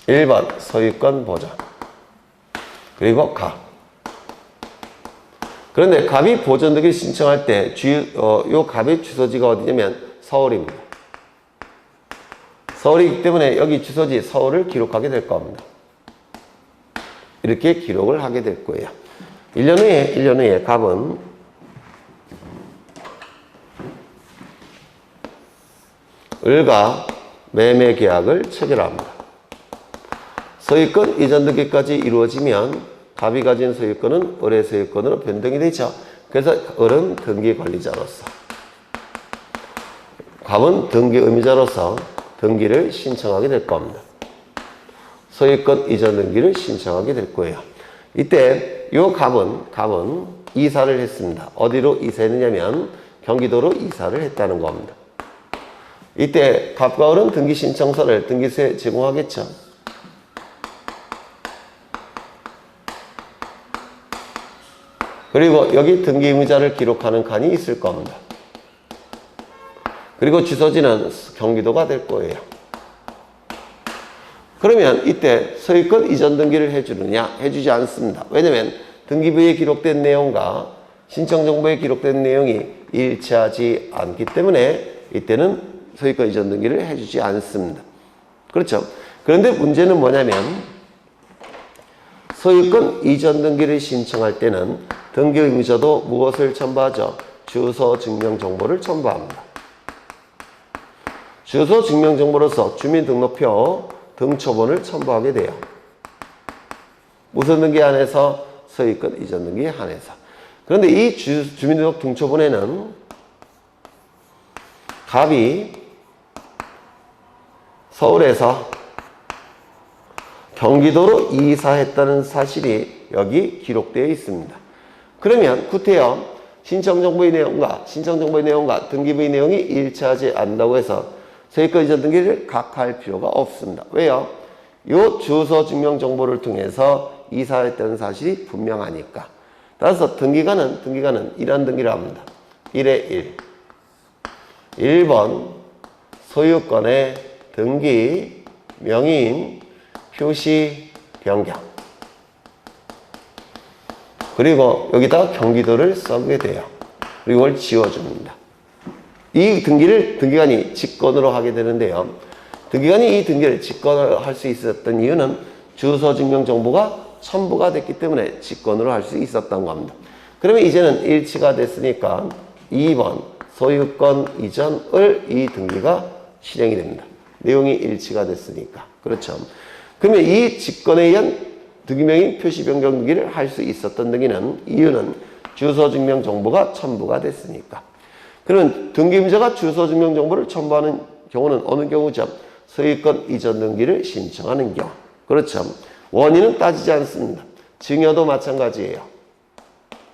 Speaker 1: 1번 소유권 보존 그리고 갑. 그런데 갑이 보존등기를 신청할 때 요 갑의 주소지가 어디냐면 서울입니다. 서울이기 때문에 여기 주소지 서울을 기록하게 될 겁니다. 이렇게 기록을 하게 될 거예요. 1년 후에 갑은 을과 매매 계약을 체결합니다. 소유권 이전 등기까지 이루어지면 갑이 가진 소유권은 을의 소유권으로 변동이 되죠. 그래서 을은 등기 관리자로서, 갑은 등기 의무자로서 등기를 신청하게 될 겁니다. 소유권 이전 등기를 신청하게 될 거예요. 이때 요 갑은 이사를 했습니다. 어디로 이사했느냐면 경기도로 이사를 했다는 겁니다. 이때 갑과 을은 등기 신청서를 등기소에 제공하겠죠. 그리고 여기 등기 의무자를 기록하는 칸이 있을 겁니다. 그리고 주소지는 경기도가 될 거예요. 그러면 이때 소유권 이전 등기를 해주느냐? 해주지 않습니다. 왜냐하면 등기부에 기록된 내용과 신청정보에 기록된 내용이 일치하지 않기 때문에 이때는 소유권 이전 등기를 해주지 않습니다. 그렇죠? 그런데 문제는 뭐냐면 소유권 이전 등기를 신청할 때는 등기 의무자도 무엇을 첨부하죠? 주소 증명 정보를 첨부합니다. 주소 증명 정보로서 주민등록표 등초본을 첨부하게 돼요. 무슨 등기에 한해서? 소유권 이전 등기에 한해서. 그런데 이 주민등록 등초본에는 갑이 서울에서 경기도로 이사했다는 사실이 여기 기록되어 있습니다. 그러면 구태여 신청정보의 내용과 등기부의 내용이 일치하지 않는다고 해서 소유권 이전 등기를 각할 필요가 없습니다. 왜요? 이 주소 증명 정보를 통해서 이사했다는 사실이 분명하니까. 따라서 등기관은 이런 등기를 합니다. 1의 1. 1번 소유권의 등기 명의인 표시 변경. 그리고 여기다가 경기도를 써게 돼요. 그리고 이걸 지워줍니다. 이 등기관이 직권으로 하게 되는데요. 등기관이 이 등기를 직권으로 할 수 있었던 이유는 주소 증명 정보가 첨부가 됐기 때문에 직권으로 할 수 있었던 겁니다. 그러면 이제는 일치가 됐으니까 2번 소유권 이전을 이 등기가 실행이 됩니다. 내용이 일치가 됐으니까. 그렇죠. 그러면 이 직권에 의한 등기명의 표시 변경 등기를 할 수 있었던 등기는 이유는 주소 증명 정보가 첨부가 됐으니까. 그러면 등기임자가 주소 증명 정보를 첨부하는 경우는 어느 경우죠? 소유권 이전 등기를 신청하는 경우. 그렇죠. 원인은 따지지 않습니다. 증여도 마찬가지예요.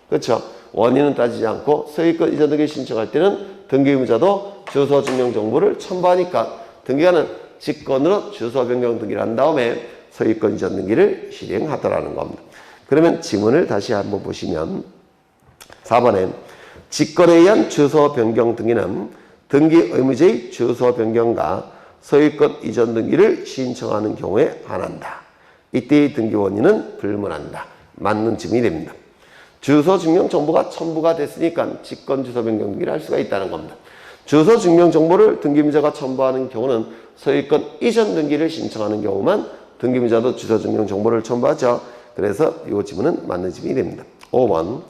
Speaker 1: 그렇죠. 원인은 따지지 않고 소유권 이전 등기 신청할 때는 등기의무자도 주소 증명 정보를 첨부하니까 등기관은 직권으로 주소 변경 등기를 한 다음에 소유권 이전 등기를 실행하더라는 겁니다. 그러면 지문을 다시 한번 보시면 4번에 직권에 의한 주소 변경 등기는 등기 의무자의 주소 변경과 소유권 이전 등기를 신청하는 경우에 한한다. 이때의 등기 원인은 불문한다. 맞는 지문이 됩니다. 주소 증명 정보가 첨부가 됐으니까 직권 주소 변경 등기를 할 수가 있다는 겁니다. 주소 증명 정보를 등기의무자가 첨부하는 경우는 소유권 이전 등기를 신청하는 경우만 등기의무자도 주소 증명 정보를 첨부하죠. 그래서 이 지문은 맞는 지문이 됩니다. 5번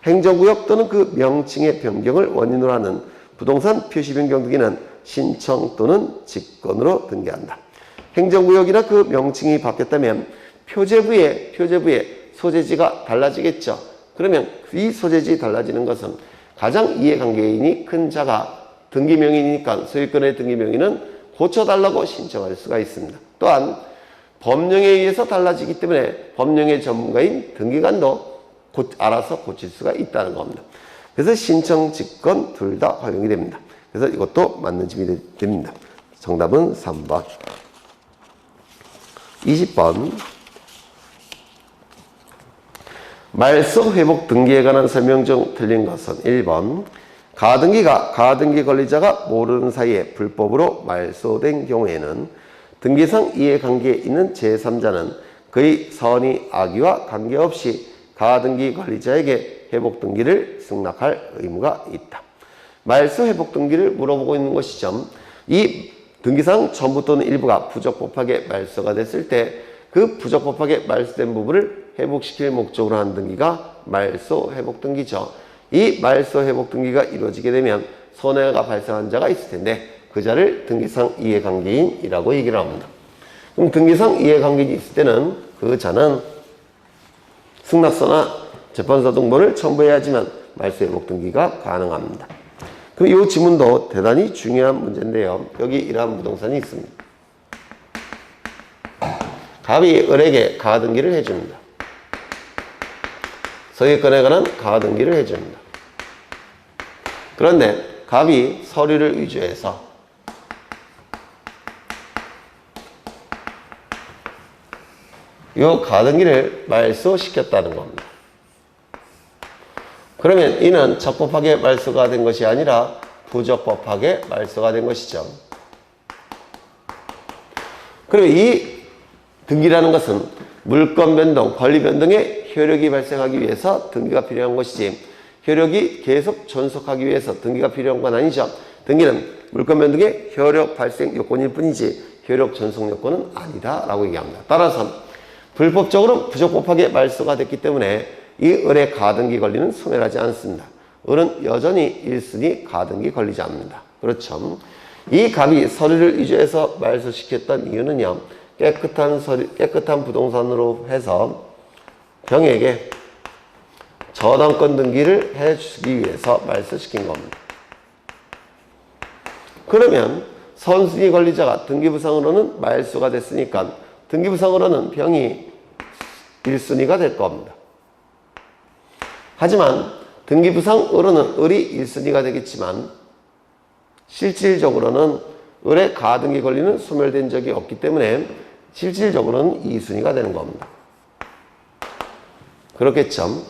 Speaker 1: 행정구역 또는 그 명칭의 변경을 원인으로 하는 부동산 표시 변경 등기는 신청 또는 직권으로 등기한다. 행정구역이나 그 명칭이 바뀌었다면 표제부의 소재지가 달라지겠죠. 그러면 이 소재지 달라지는 것은 가장 이해관계인이 큰 자가 등기명의니까 소유권의 등기명의는 고쳐달라고 신청할 수가 있습니다. 또한 법령에 의해서 달라지기 때문에 법령의 전문가인 등기관도 알아서 고칠 수가 있다는 겁니다. 그래서 신청, 직권 둘 다 활용이 됩니다. 그래서 이것도 맞는 질문이 됩니다. 정답은 3번. 20번. 말소 회복 등기에 관한 설명 중 틀린 것은 1번. 가등기가 가등기 권리자가 모르는 사이에 불법으로 말소된 경우에는 등기상 이해관계에 있는 제3자는 그의 선의 악의와 관계없이 가등기 권리자에게 회복 등기를 승낙할 의무가 있다. 말소 회복 등기를 물어보고 있는 것이죠. 이 등기상 전부 또는 일부가 부적법하게 말소가 됐을 때 그 부적법하게 말소된 부분을 회복시킬 목적으로 한 등기가 말소 회복 등기죠. 이 말소 회복 등기가 이루어지게 되면 손해가 발생한 자가 있을 텐데 그 자를 등기상 이해관계인이라고 얘기를 합니다. 그럼 등기상 이해관계인이 있을 때는 그 자는 승낙서나 재판서 등본을 첨부해야지만 말소 회복 등기가 가능합니다. 그럼 이 지문도 대단히 중요한 문제인데요. 여기 이러한 부동산이 있습니다. 갑이 을에게 가등기를 해줍니다. 소유권에 관한 가등기를 해줍니다. 그런데 갑이 서류를 위조해서 이 가등기를 말소시켰다는 겁니다. 그러면 이는 적법하게 말소가 된 것이 아니라 부적법하게 말소가 된 것이죠. 그리고 이 등기라는 것은 물권 변동, 권리 변동의 효력이 발생하기 위해서 등기가 필요한 것이지 효력이 계속 존속하기 위해서 등기가 필요한 건 아니죠. 등기는 물권 변동의 효력 발생 요건일 뿐이지 효력 존속 요건은 아니다라고 얘기합니다. 따라서 불법적으로 부적법하게 말소가 됐기 때문에 이 을의 가등기 권리는 소멸하지 않습니다. 을은 여전히 1순위 가등기 권리자입니다. 그렇죠. 이 갑이 서류를 위조해서 말소시켰던 이유는요. 깨끗한 부동산으로 해서 병에게 저당권 등기를 해주기 위해서 말소시킨 겁니다. 그러면 선순위 권리자가 등기부상으로는 말소가 됐으니까 등기부상으로는 병이 1순위가 될 겁니다. 하지만 등기부상으로는 을이 1순위가 되겠지만 실질적으로는 을의 가등기 권리는 소멸된 적이 없기 때문에 실질적으로는 2순위가 되는 겁니다. 그렇겠죠.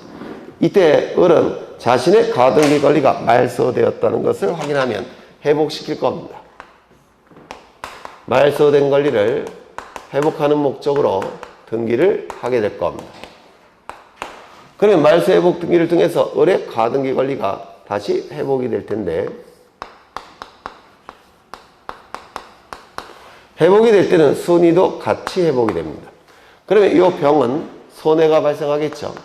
Speaker 1: 이때 을은 자신의 가등기 권리가 말소되었다는 것을 확인하면 회복시킬 겁니다. 말소된 권리를 회복하는 목적으로 등기를 하게 될 겁니다. 그러면 말소 회복 등기를 통해서 을의 가등기 권리가 다시 회복이 될 텐데 회복이 될 때는 순위도 같이 회복이 됩니다. 그러면 이 병은 손해가 발생하겠죠.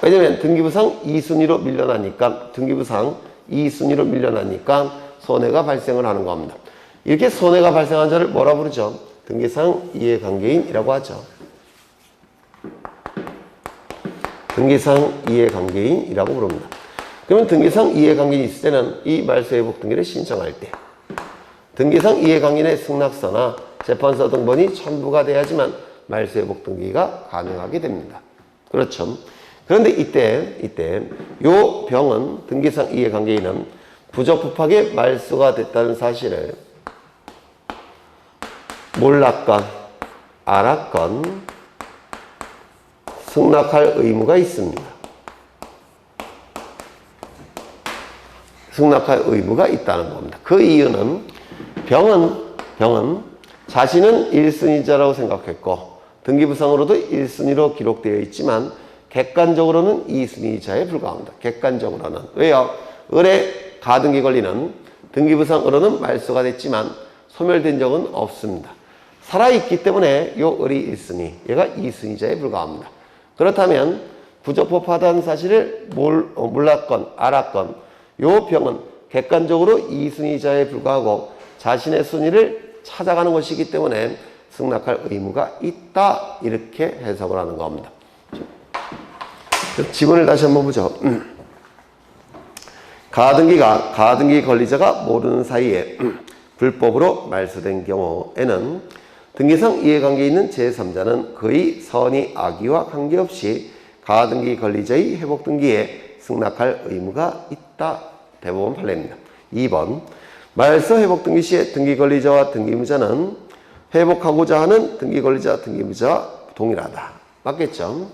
Speaker 1: 왜냐하면 등기부상 2순위로 밀려나니까 등기부상 2순위로 밀려나니까 손해가 발생을 하는 겁니다. 이렇게 손해가 발생한 자를 뭐라 부르죠? 등기상 이해관계인이라고 하죠. 등기상 이해관계인이라고 부릅니다. 그러면 등기상 이해관계인이 있을 때는 이 말소회복 등기를 신청할 때 등기상 이해관계인의 승낙서나 재판서 등본이 첨부가 돼야지만 말소회복 등기가 가능하게 됩니다. 그렇죠. 그런데 이때 요 병은 등기상 이해관계인은 부적법하게 말소가 됐다는 사실을 몰랐건 알았건 승낙할 의무가 있습니다. 승낙할 의무가 있다는 겁니다. 그 이유는 병은 자신은 1순위자라고 생각했고 등기부상으로도 1순위로 기록되어 있지만 객관적으로는 2순위자에 불과합니다. 객관적으로는. 왜요? 을의 가등기 권리는 등기부상으로는 말소가 됐지만 소멸된 적은 없습니다. 살아있기 때문에 요 을이 1순위, 얘가 2순위자에 불과합니다. 그렇다면 부적법하다는 사실을 몰랐건 알았건 요 병은 객관적으로 2순위자에 불과하고 자신의 순위를 찾아가는 것이기 때문에 승낙할 의무가 있다 이렇게 해석을 하는 겁니다. 지문을 다시 한번 보죠. 가등기 권리자가 모르는 사이에 불법으로 말소된 경우에는 등기상 이해관계에 있는 제3자는 그의 선의 악의와 관계없이 가등기 권리자의 회복 등기에 승낙할 의무가 있다. 대법원 판례입니다. 2번 말소 회복 등기 시에 등기 권리자와 등기무자는 회복하고자 하는 등기 권리자, 등기의무자와 동일하다. 맞겠죠?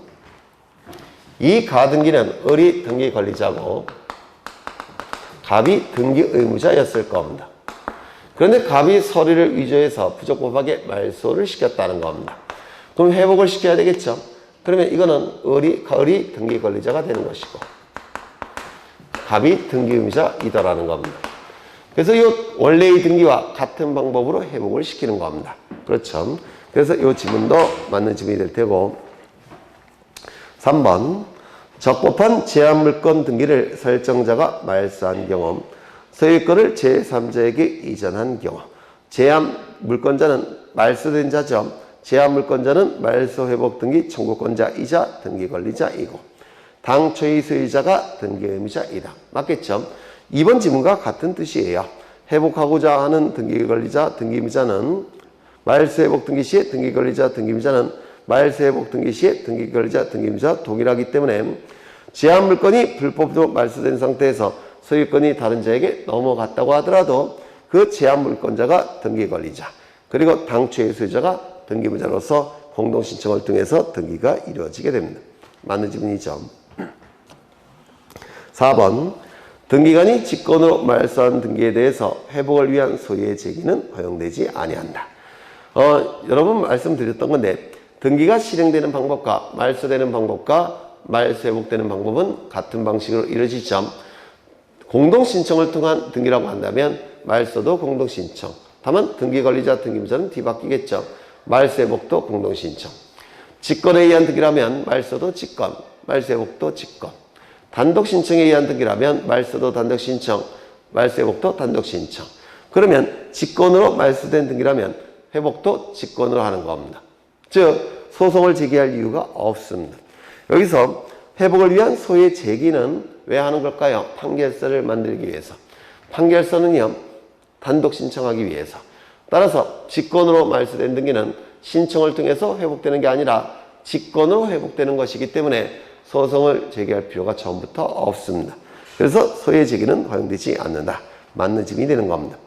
Speaker 1: 이 가등기는 을이 등기 권리자고 갑이 등기 의무자였을 겁니다. 그런데 갑이 서류를 위조해서 부적법하게 말소를 시켰다는 겁니다. 그럼 회복을 시켜야 되겠죠? 그러면 이거는 을이 등기 권리자가 되는 것이고 갑이 등기 의무자이더라는 겁니다. 그래서 이 원래의 등기와 같은 방법으로 회복을 시키는 겁니다. 그렇죠? 그래서 이 지문도 맞는 지문이 될 테고 3번 적법한 제한물권 등기를 설정자가 말소한 경우 소유권을 제3자에게 이전한 경우 제한물권자는 말소된 자죠. 제한물권자는 말소회복 등기 청구권자이자 등기권리자이고 당초의 소유자가 등기의무자이다. 맞겠죠? 이번 지문과 같은 뜻이에요. 회복하고자 하는 등기권리자, 등기의무자는 말소회복 등기 시에 등기권리자, 등기의무자는 말소회복 등기 시에 등기권리자, 등기의무자와 동일하기 때문에 제한물권이 불법으로 말소된 상태에서 소유권이 다른 자에게 넘어갔다고 하더라도 그 제한물권자가 등기권리자 그리고 당초의 소유자가 등기의무자로서 공동신청을 통해서 등기가 이루어지게 됩니다. 맞는 지문이죠. 4번 등기관이 직권으로 말소한 등기에 대해서 회복을 위한 소유의 제기는 허용되지 아니한다. 여러분 말씀드렸던 건데 등기가 실행되는 방법과 말소되는 방법과 말소 회복되는 방법은 같은 방식으로 이루어지죠. 공동신청을 통한 등기라고 한다면 말소도 공동신청. 다만 등기권리자, 등기의무자는 뒤바뀌겠죠. 말소 회복도 공동신청. 직권에 의한 등기라면 말소도 직권, 말소 회복도 직권. 단독신청에 의한 등기라면 말소도 단독신청, 말소 회복도 단독신청. 그러면 직권으로 말소된 등기라면 회복도 직권으로 하는 겁니다. 즉 소송을 제기할 이유가 없습니다. 여기서 회복을 위한 소유의 제기는 왜 하는 걸까요? 판결서를 만들기 위해서. 판결서는요 단독 신청하기 위해서. 따라서 직권으로 말소된 등기는 신청을 통해서 회복되는 게 아니라 직권으로 회복되는 것이기 때문에 소송을 제기할 필요가 처음부터 없습니다. 그래서 소유의 제기는 허용되지 않는다. 맞는 지문이 되는 겁니다.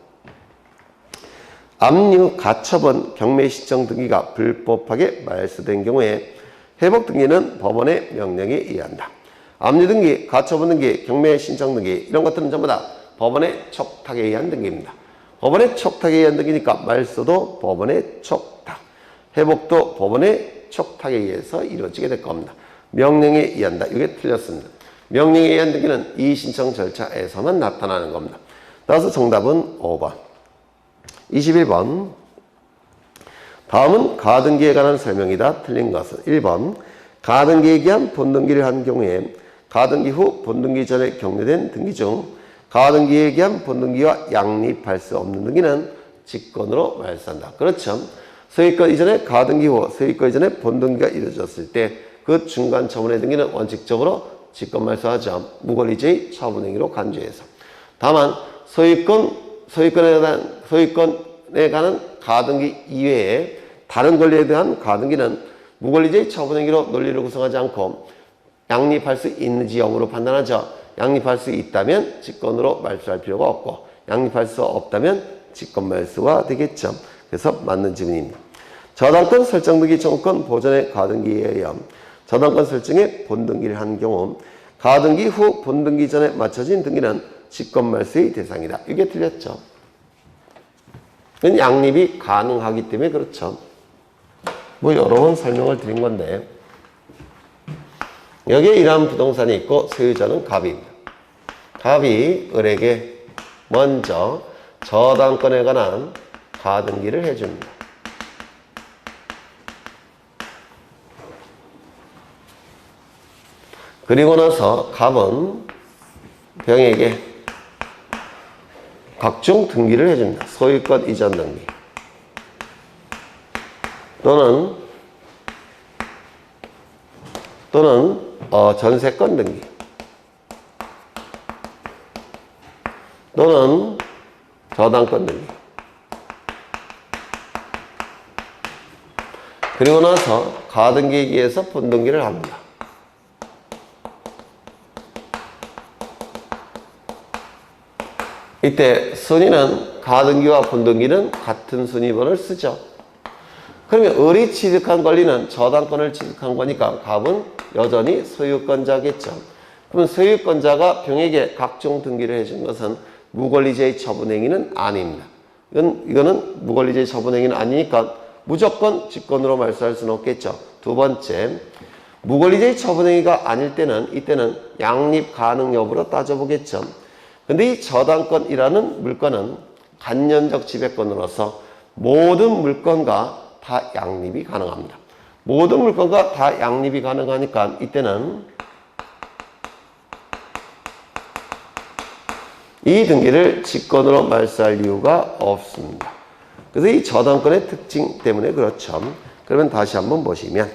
Speaker 1: 압류, 가처분, 경매신청 등기가 불법하게 말소된 경우에 회복 등기는 법원의 명령에 의한다. 압류 등기, 가처분 등기, 경매신청 등기 이런 것들은 전부 다 법원의 촉탁에 의한 등기입니다. 법원의 촉탁에 의한 등기니까 말소도 법원의 촉탁, 회복도 법원의 촉탁에 의해서 이루어지게 될 겁니다. 명령에 의한다. 이게 틀렸습니다. 명령에 의한 등기는 이의신청 절차에서만 나타나는 겁니다. 따라서 정답은 5번. 21번. 다음은 가등기에 관한 설명이다. 틀린 것은 1번. 가등기에 기한 본등기를 한 경우에 가등기 후 본등기 전에 격려된 등기 중 가등기에 기한 본등기와 양립할 수 없는 등기는 직권으로 말소한다. 그렇죠. 소유권 이전에 가등기 후 소유권 이전에 본등기가 이루어졌을 때 그 중간 처분의 등기는 원칙적으로 직권 말소하죠. 무권리제의 처분행위로 간주해서. 다만 소유권에 관한 가등기 이외에 다른 권리에 대한 가등기는 무권리제의 처분행위로 논리를 구성하지 않고 양립할 수 있는지 여부로 판단하죠. 양립할 수 있다면 직권으로 말소할 필요가 없고 양립할 수 없다면 직권 말소가 되겠죠. 그래서 맞는 지문입니다. 저당권 설정 등기 청구권 보전의 가등기에 의해 저당권 설정에 본등기를 한 경우 가등기 후 본등기 전에 맞춰진 등기는 직권 말소의 대상이다. 이게 틀렸죠. 양립이 가능하기 때문에 그렇죠. 뭐 여러 번 설명을 드린 건데 여기에 이러한 부동산이 있고 소유자는 갑입니다. 갑이 을에게 먼저 저당권에 관한 가등기를 해줍니다. 그리고 나서 갑은 병에게 각종 등기를 해줍니다. 소유권 이전 등기 또는 전세권 등기 또는 저당권 등기. 그리고 나서 가등기에 의해서 본등기를 합니다. 이때 순위는 가등기와 본등기는 같은 순위번호를 쓰죠. 그러면 을이 취득한 권리는 저당권을 취득한 거니까 갑은 여전히 소유권자겠죠. 그러면 소유권자가 병에게 각종 등기를 해준 것은 무권리제의 처분행위는 아닙니다. 이거는 무권리제의 처분행위는 아니니까 무조건 직권으로 말소할 수는 없겠죠. 두 번째, 무권리제의 처분행위가 아닐 때는 이때는 양립 가능 여부로 따져보겠죠. 근데 이 저당권이라는 물건은 간접적 지배권으로서 모든 물건과 다 양립이 가능합니다. 모든 물건과 다 양립이 가능하니까 이때는 이 등기를 직권으로 말소할 이유가 없습니다. 그래서 이 저당권의 특징 때문에 그렇죠. 그러면 다시 한번 보시면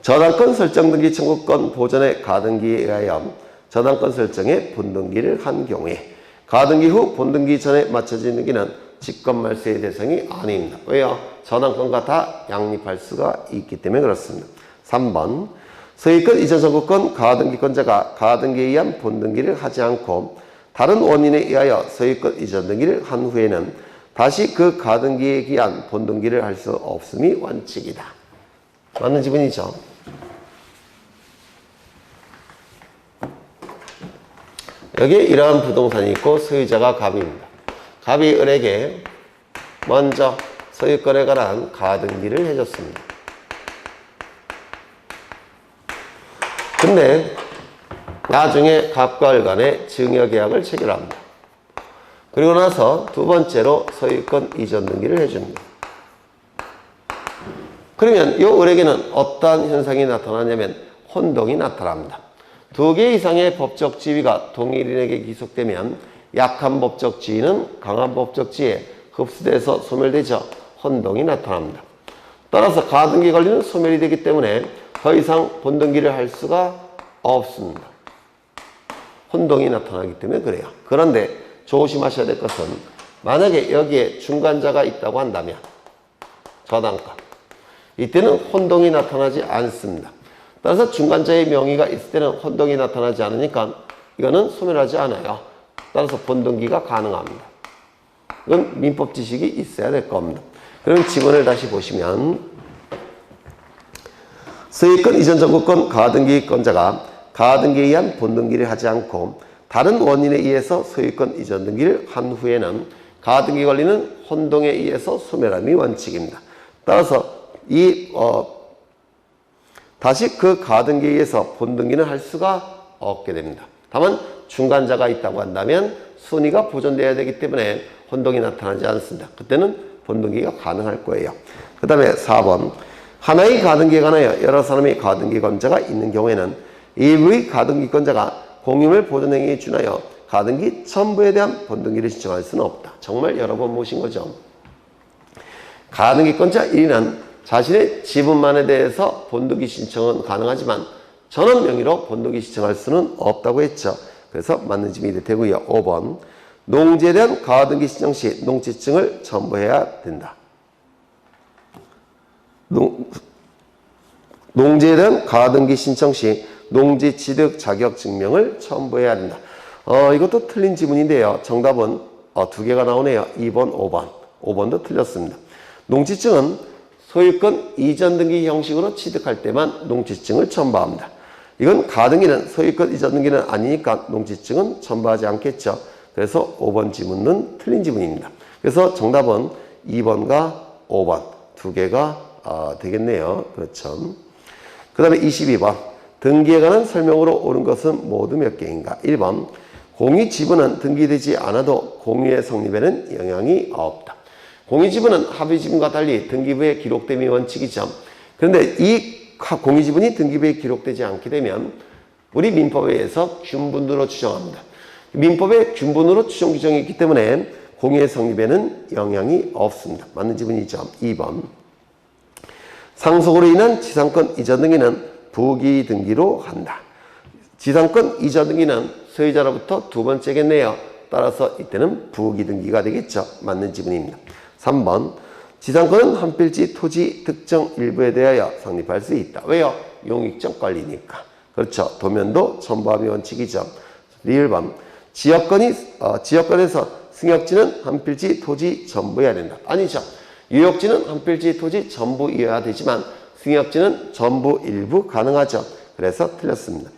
Speaker 1: 저당권 설정 등기 청구권 보전의 가등기에 의하여 저당권 설정에 본등기를 한 경우에 가등기 후 본등기 전에 맞춰진 등기는 직권 말소의 대상이 아닙니다. 왜요? 저당권과 다 양립할 수가 있기 때문에 그렇습니다. 3번 소유권 이전 청구권 가등기권자가 가등기에 의한 본등기를 하지 않고 다른 원인에 의하여 소유권 이전 등기를 한 후에는 다시 그 가등기에 의한 본등기를 할 수 없음이 원칙이다. 맞는 지문이죠? 여기에 이러한 부동산이 있고 소유자가 갑입니다. 갑이 을에게 먼저 소유권에 관한 가등기를 해줬습니다. 근데 나중에 갑과 을 간에 증여계약을 체결합니다. 그리고 나서 두 번째로 소유권 이전 등기를 해줍니다. 그러면 이 을에게는 어떠한 현상이 나타나냐면 혼동이 나타납니다. 두 개 이상의 법적 지위가 동일인에게 기속되면 약한 법적 지위는 강한 법적 지위에 흡수돼서 소멸되죠. 혼동이 나타납니다. 따라서 가등기 권리는 소멸이 되기 때문에 더 이상 본등기를 할 수가 없습니다. 혼동이 나타나기 때문에 그래요. 그런데 조심하셔야 될 것은 만약에 여기에 중간자가 있다고 한다면 저당권 이때는 혼동이 나타나지 않습니다. 따라서 중간자의 명의가 있을 때는 혼동이 나타나지 않으니까 이거는 소멸하지 않아요. 따라서 본등기가 가능합니다. 이건 민법 지식이 있어야 될 겁니다. 그럼 지문을 다시 보시면 소유권 이전 청구권 가등기권자가 가등기에 의한 본등기를 하지 않고 다른 원인에 의해서 소유권 이전 등기를 한 후에는 가등기 권리는 혼동에 의해서 소멸함이 원칙입니다. 따라서 다시 그 가등기에 의해서 본등기는 할 수가 없게 됩니다. 다만 중간자가 있다고 한다면 순위가 보존돼야 되기 때문에 혼동이 나타나지 않습니다. 그때는 본등기가 가능할 거예요. 그 다음에 4번 하나의 가등기에 관하여 여러 사람의 가등기권자가 있는 경우에는 일부의 가등기권자가 공유물 보존행위에 준하여 가등기 전부에 대한 본등기를 신청할 수는 없다. 정말 여러 번 모신 거죠. 가등기권자 1위는 자신의 지분만에 대해서 본등기 신청은 가능하지만 전원 명의로 본등기 신청할 수는 없다고 했죠. 그래서 맞는 지문이 되고요. 5번 농지에 대한 가등기 신청 시 농지증을 첨부해야 된다. 농지에 대한 가등기 신청 시 농지 취득 자격 증명을 첨부해야 된다. 이것도 틀린 지문인데요. 정답은 두 개가 나오네요. 2번, 5번. 5번도 틀렸습니다. 농지증은 소유권 이전 등기 형식으로 취득할 때만 농지증을 첨부합니다. 이건 가등기는 소유권 이전 등기는 아니니까 농지증은 첨부하지 않겠죠. 그래서 5번 지문은 틀린 지문입니다. 그래서 정답은 2번과 5번 두 개가 되겠네요. 그렇죠. 그 다음에 22번 등기에 관한 설명으로 옳은 것은 모두 몇 개인가? 1번 공유 지분은 등기되지 않아도 공유의 성립에는 영향이 없다. 공유 지분은 합의 지분과 달리 등기부에 기록됨이 원칙이죠. 그런데 이 공유 지분이 등기부에 기록되지 않게 되면 우리 민법에 의해서 균분으로 추정합니다. 민법에 균분으로 추정 규정이 있기 때문에 공유의 성립에는 영향이 없습니다. 맞는 지문이죠. 2번 상속으로 인한 지상권 이전 등기는 부기 등기로 한다. 지상권 이전 등기는 소유자로부터 두 번째겠네요. 따라서 이때는 부기 등기가 되겠죠. 맞는 지문입니다. 3번 지상권은 한 필지 토지 특정 일부에 대하여 성립할 수 있다. 왜요? 용익적 관리니까. 그렇죠. 도면도 첨부함이 원칙이죠. 1번 지역권에서 승역지는 한 필지 토지 전부해야 된다. 아니죠. 유역지는 한 필지 토지 전부이어야 되지만 승역지는 전부 일부 가능하죠. 그래서 틀렸습니다.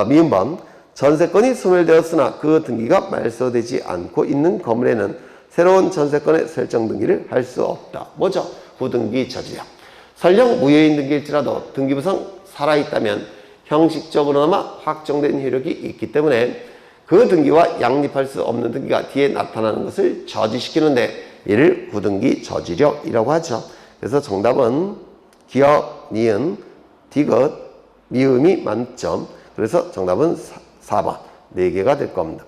Speaker 1: 미음번 전세권이 소멸되었으나 그 등기가 말소되지 않고 있는 건물에는 새로운 전세권의 설정 등기를 할 수 없다. 뭐죠? 후등기 저지력. 설령 무효인 등기일지라도 등기부상 살아있다면 형식적으로나마 확정된 효력이 있기 때문에 그 등기와 양립할 수 없는 등기가 뒤에 나타나는 것을 저지시키는데 이를 후등기 저지력이라고 하죠. 그래서 정답은 기역, 니은, 디귿, 미음이 만점. 그래서 정답은 4번 4개가 될 겁니다.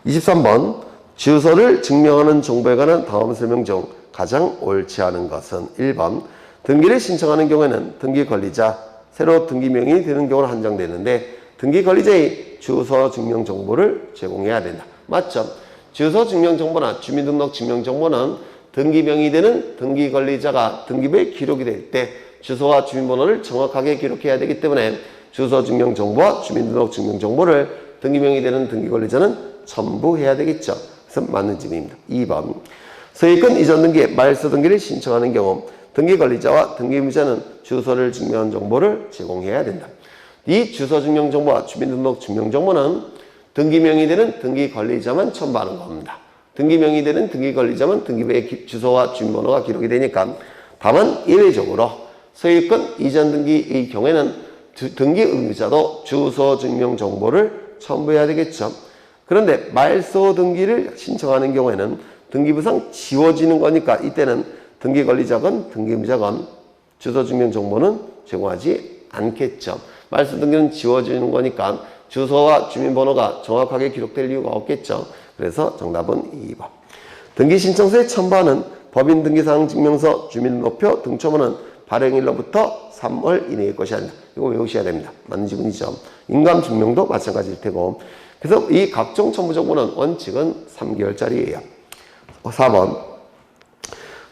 Speaker 1: 23번 주소를 증명하는 정보에 관한 다음 설명 중 가장 옳지 않은 것은 1번 등기를 신청하는 경우에는 등기 권리자, 새로 등기 명인이 되는 경우는 한정되는데 등기 권리자의 주소 증명 정보를 제공해야 된다. 맞죠? 주소 증명 정보나 주민등록 증명 정보는 등기 명인이 되는 등기 권리자가 등기부에 기록이 될 때 주소와 주민번호를 정확하게 기록해야 되기 때문에 주소 증명 정보와 주민등록 증명 정보를 등기 명인이 되는 등기 권리자는 첨부해야 되겠죠. 그래서 맞는 질문입니다. 2번 소유권 이전 등기에 말소 등기를 신청하는 경우 등기 권리자와 등기 의무자는 주소를 증명한 정보를 제공해야 된다. 이 주소 증명 정보와 주민등록 증명 정보는 등기 명의이 되는 등기 권리자만 첨부하는 겁니다. 등기 명의이 되는 등기 권리자만 등기부에 주소와 주민번호가 기록이 되니까 다만 예외적으로 소유권 이전 등기의 경우에는 등기 의무자도 주소 증명 정보를 첨부해야 되겠죠. 그런데 말소 등기를 신청하는 경우에는 등기부상 지워지는 거니까 이때는 등기 권리자건 등기 의무자건 주소 증명 정보는 제공하지 않겠죠. 말소 등기는 지워지는 거니까 주소와 주민번호가 정확하게 기록될 이유가 없겠죠. 그래서 정답은 2번. 등기 신청서에 첨부하는 법인 등기사항 증명서, 주민등록표, 등초문은 발행일로부터 3월 이내의 것이 아니다. 이거 외우셔야 됩니다. 맞는 지문이죠. 인감증명도 마찬가지일 테고. 그래서 이 각종 첨부 정보는 원칙은 3개월짜리예요. 4번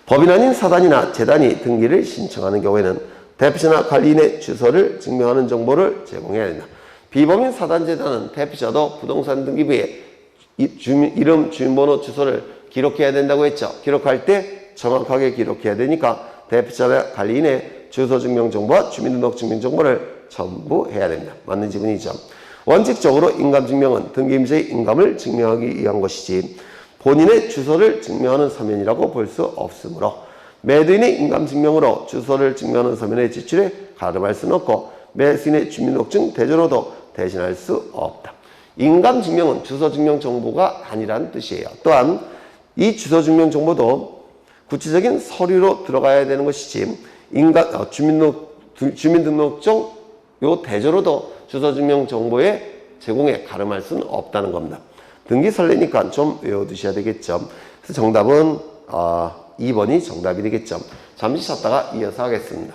Speaker 1: 법인 아닌 사단이나 재단이 등기를 신청하는 경우에는 대표자나 관리인의 주소를 증명하는 정보를 제공해야 된다. 비법인 사단 재단은 대표자도 부동산 등기부에 이름, 주민번호, 주소를 기록해야 된다고 했죠. 기록할 때 정확하게 기록해야 되니까 대표자나 관리인의 주소 증명 정보와 주민등록 증명 정보를 첨부해야 됩니다. 맞는 지문이죠. 원칙적으로 인감증명은 등기임자의 인감을 증명하기 위한 것이지 본인의 주소를 증명하는 서면이라고 볼 수 없으므로 매도인의 인감증명으로 주소를 증명하는 서면의 제출에 가름할 수는 없고 매수인의 주민등록증 대조로도 대신할 수 없다. 인감증명은 주소증명 정보가 아니라는 뜻이에요. 또한 이 주소증명 정보도 구체적인 서류로 들어가야 되는 것이지 주민등록증 요 대조로도 주소증명 정보의 제공에 가름할 수는 없다는 겁니다. 등기 설레니까 좀 외워두셔야 되겠죠. 그래서 정답은 2번이 정답이 되겠죠. 잠시 쉬었다가 이어서 하겠습니다.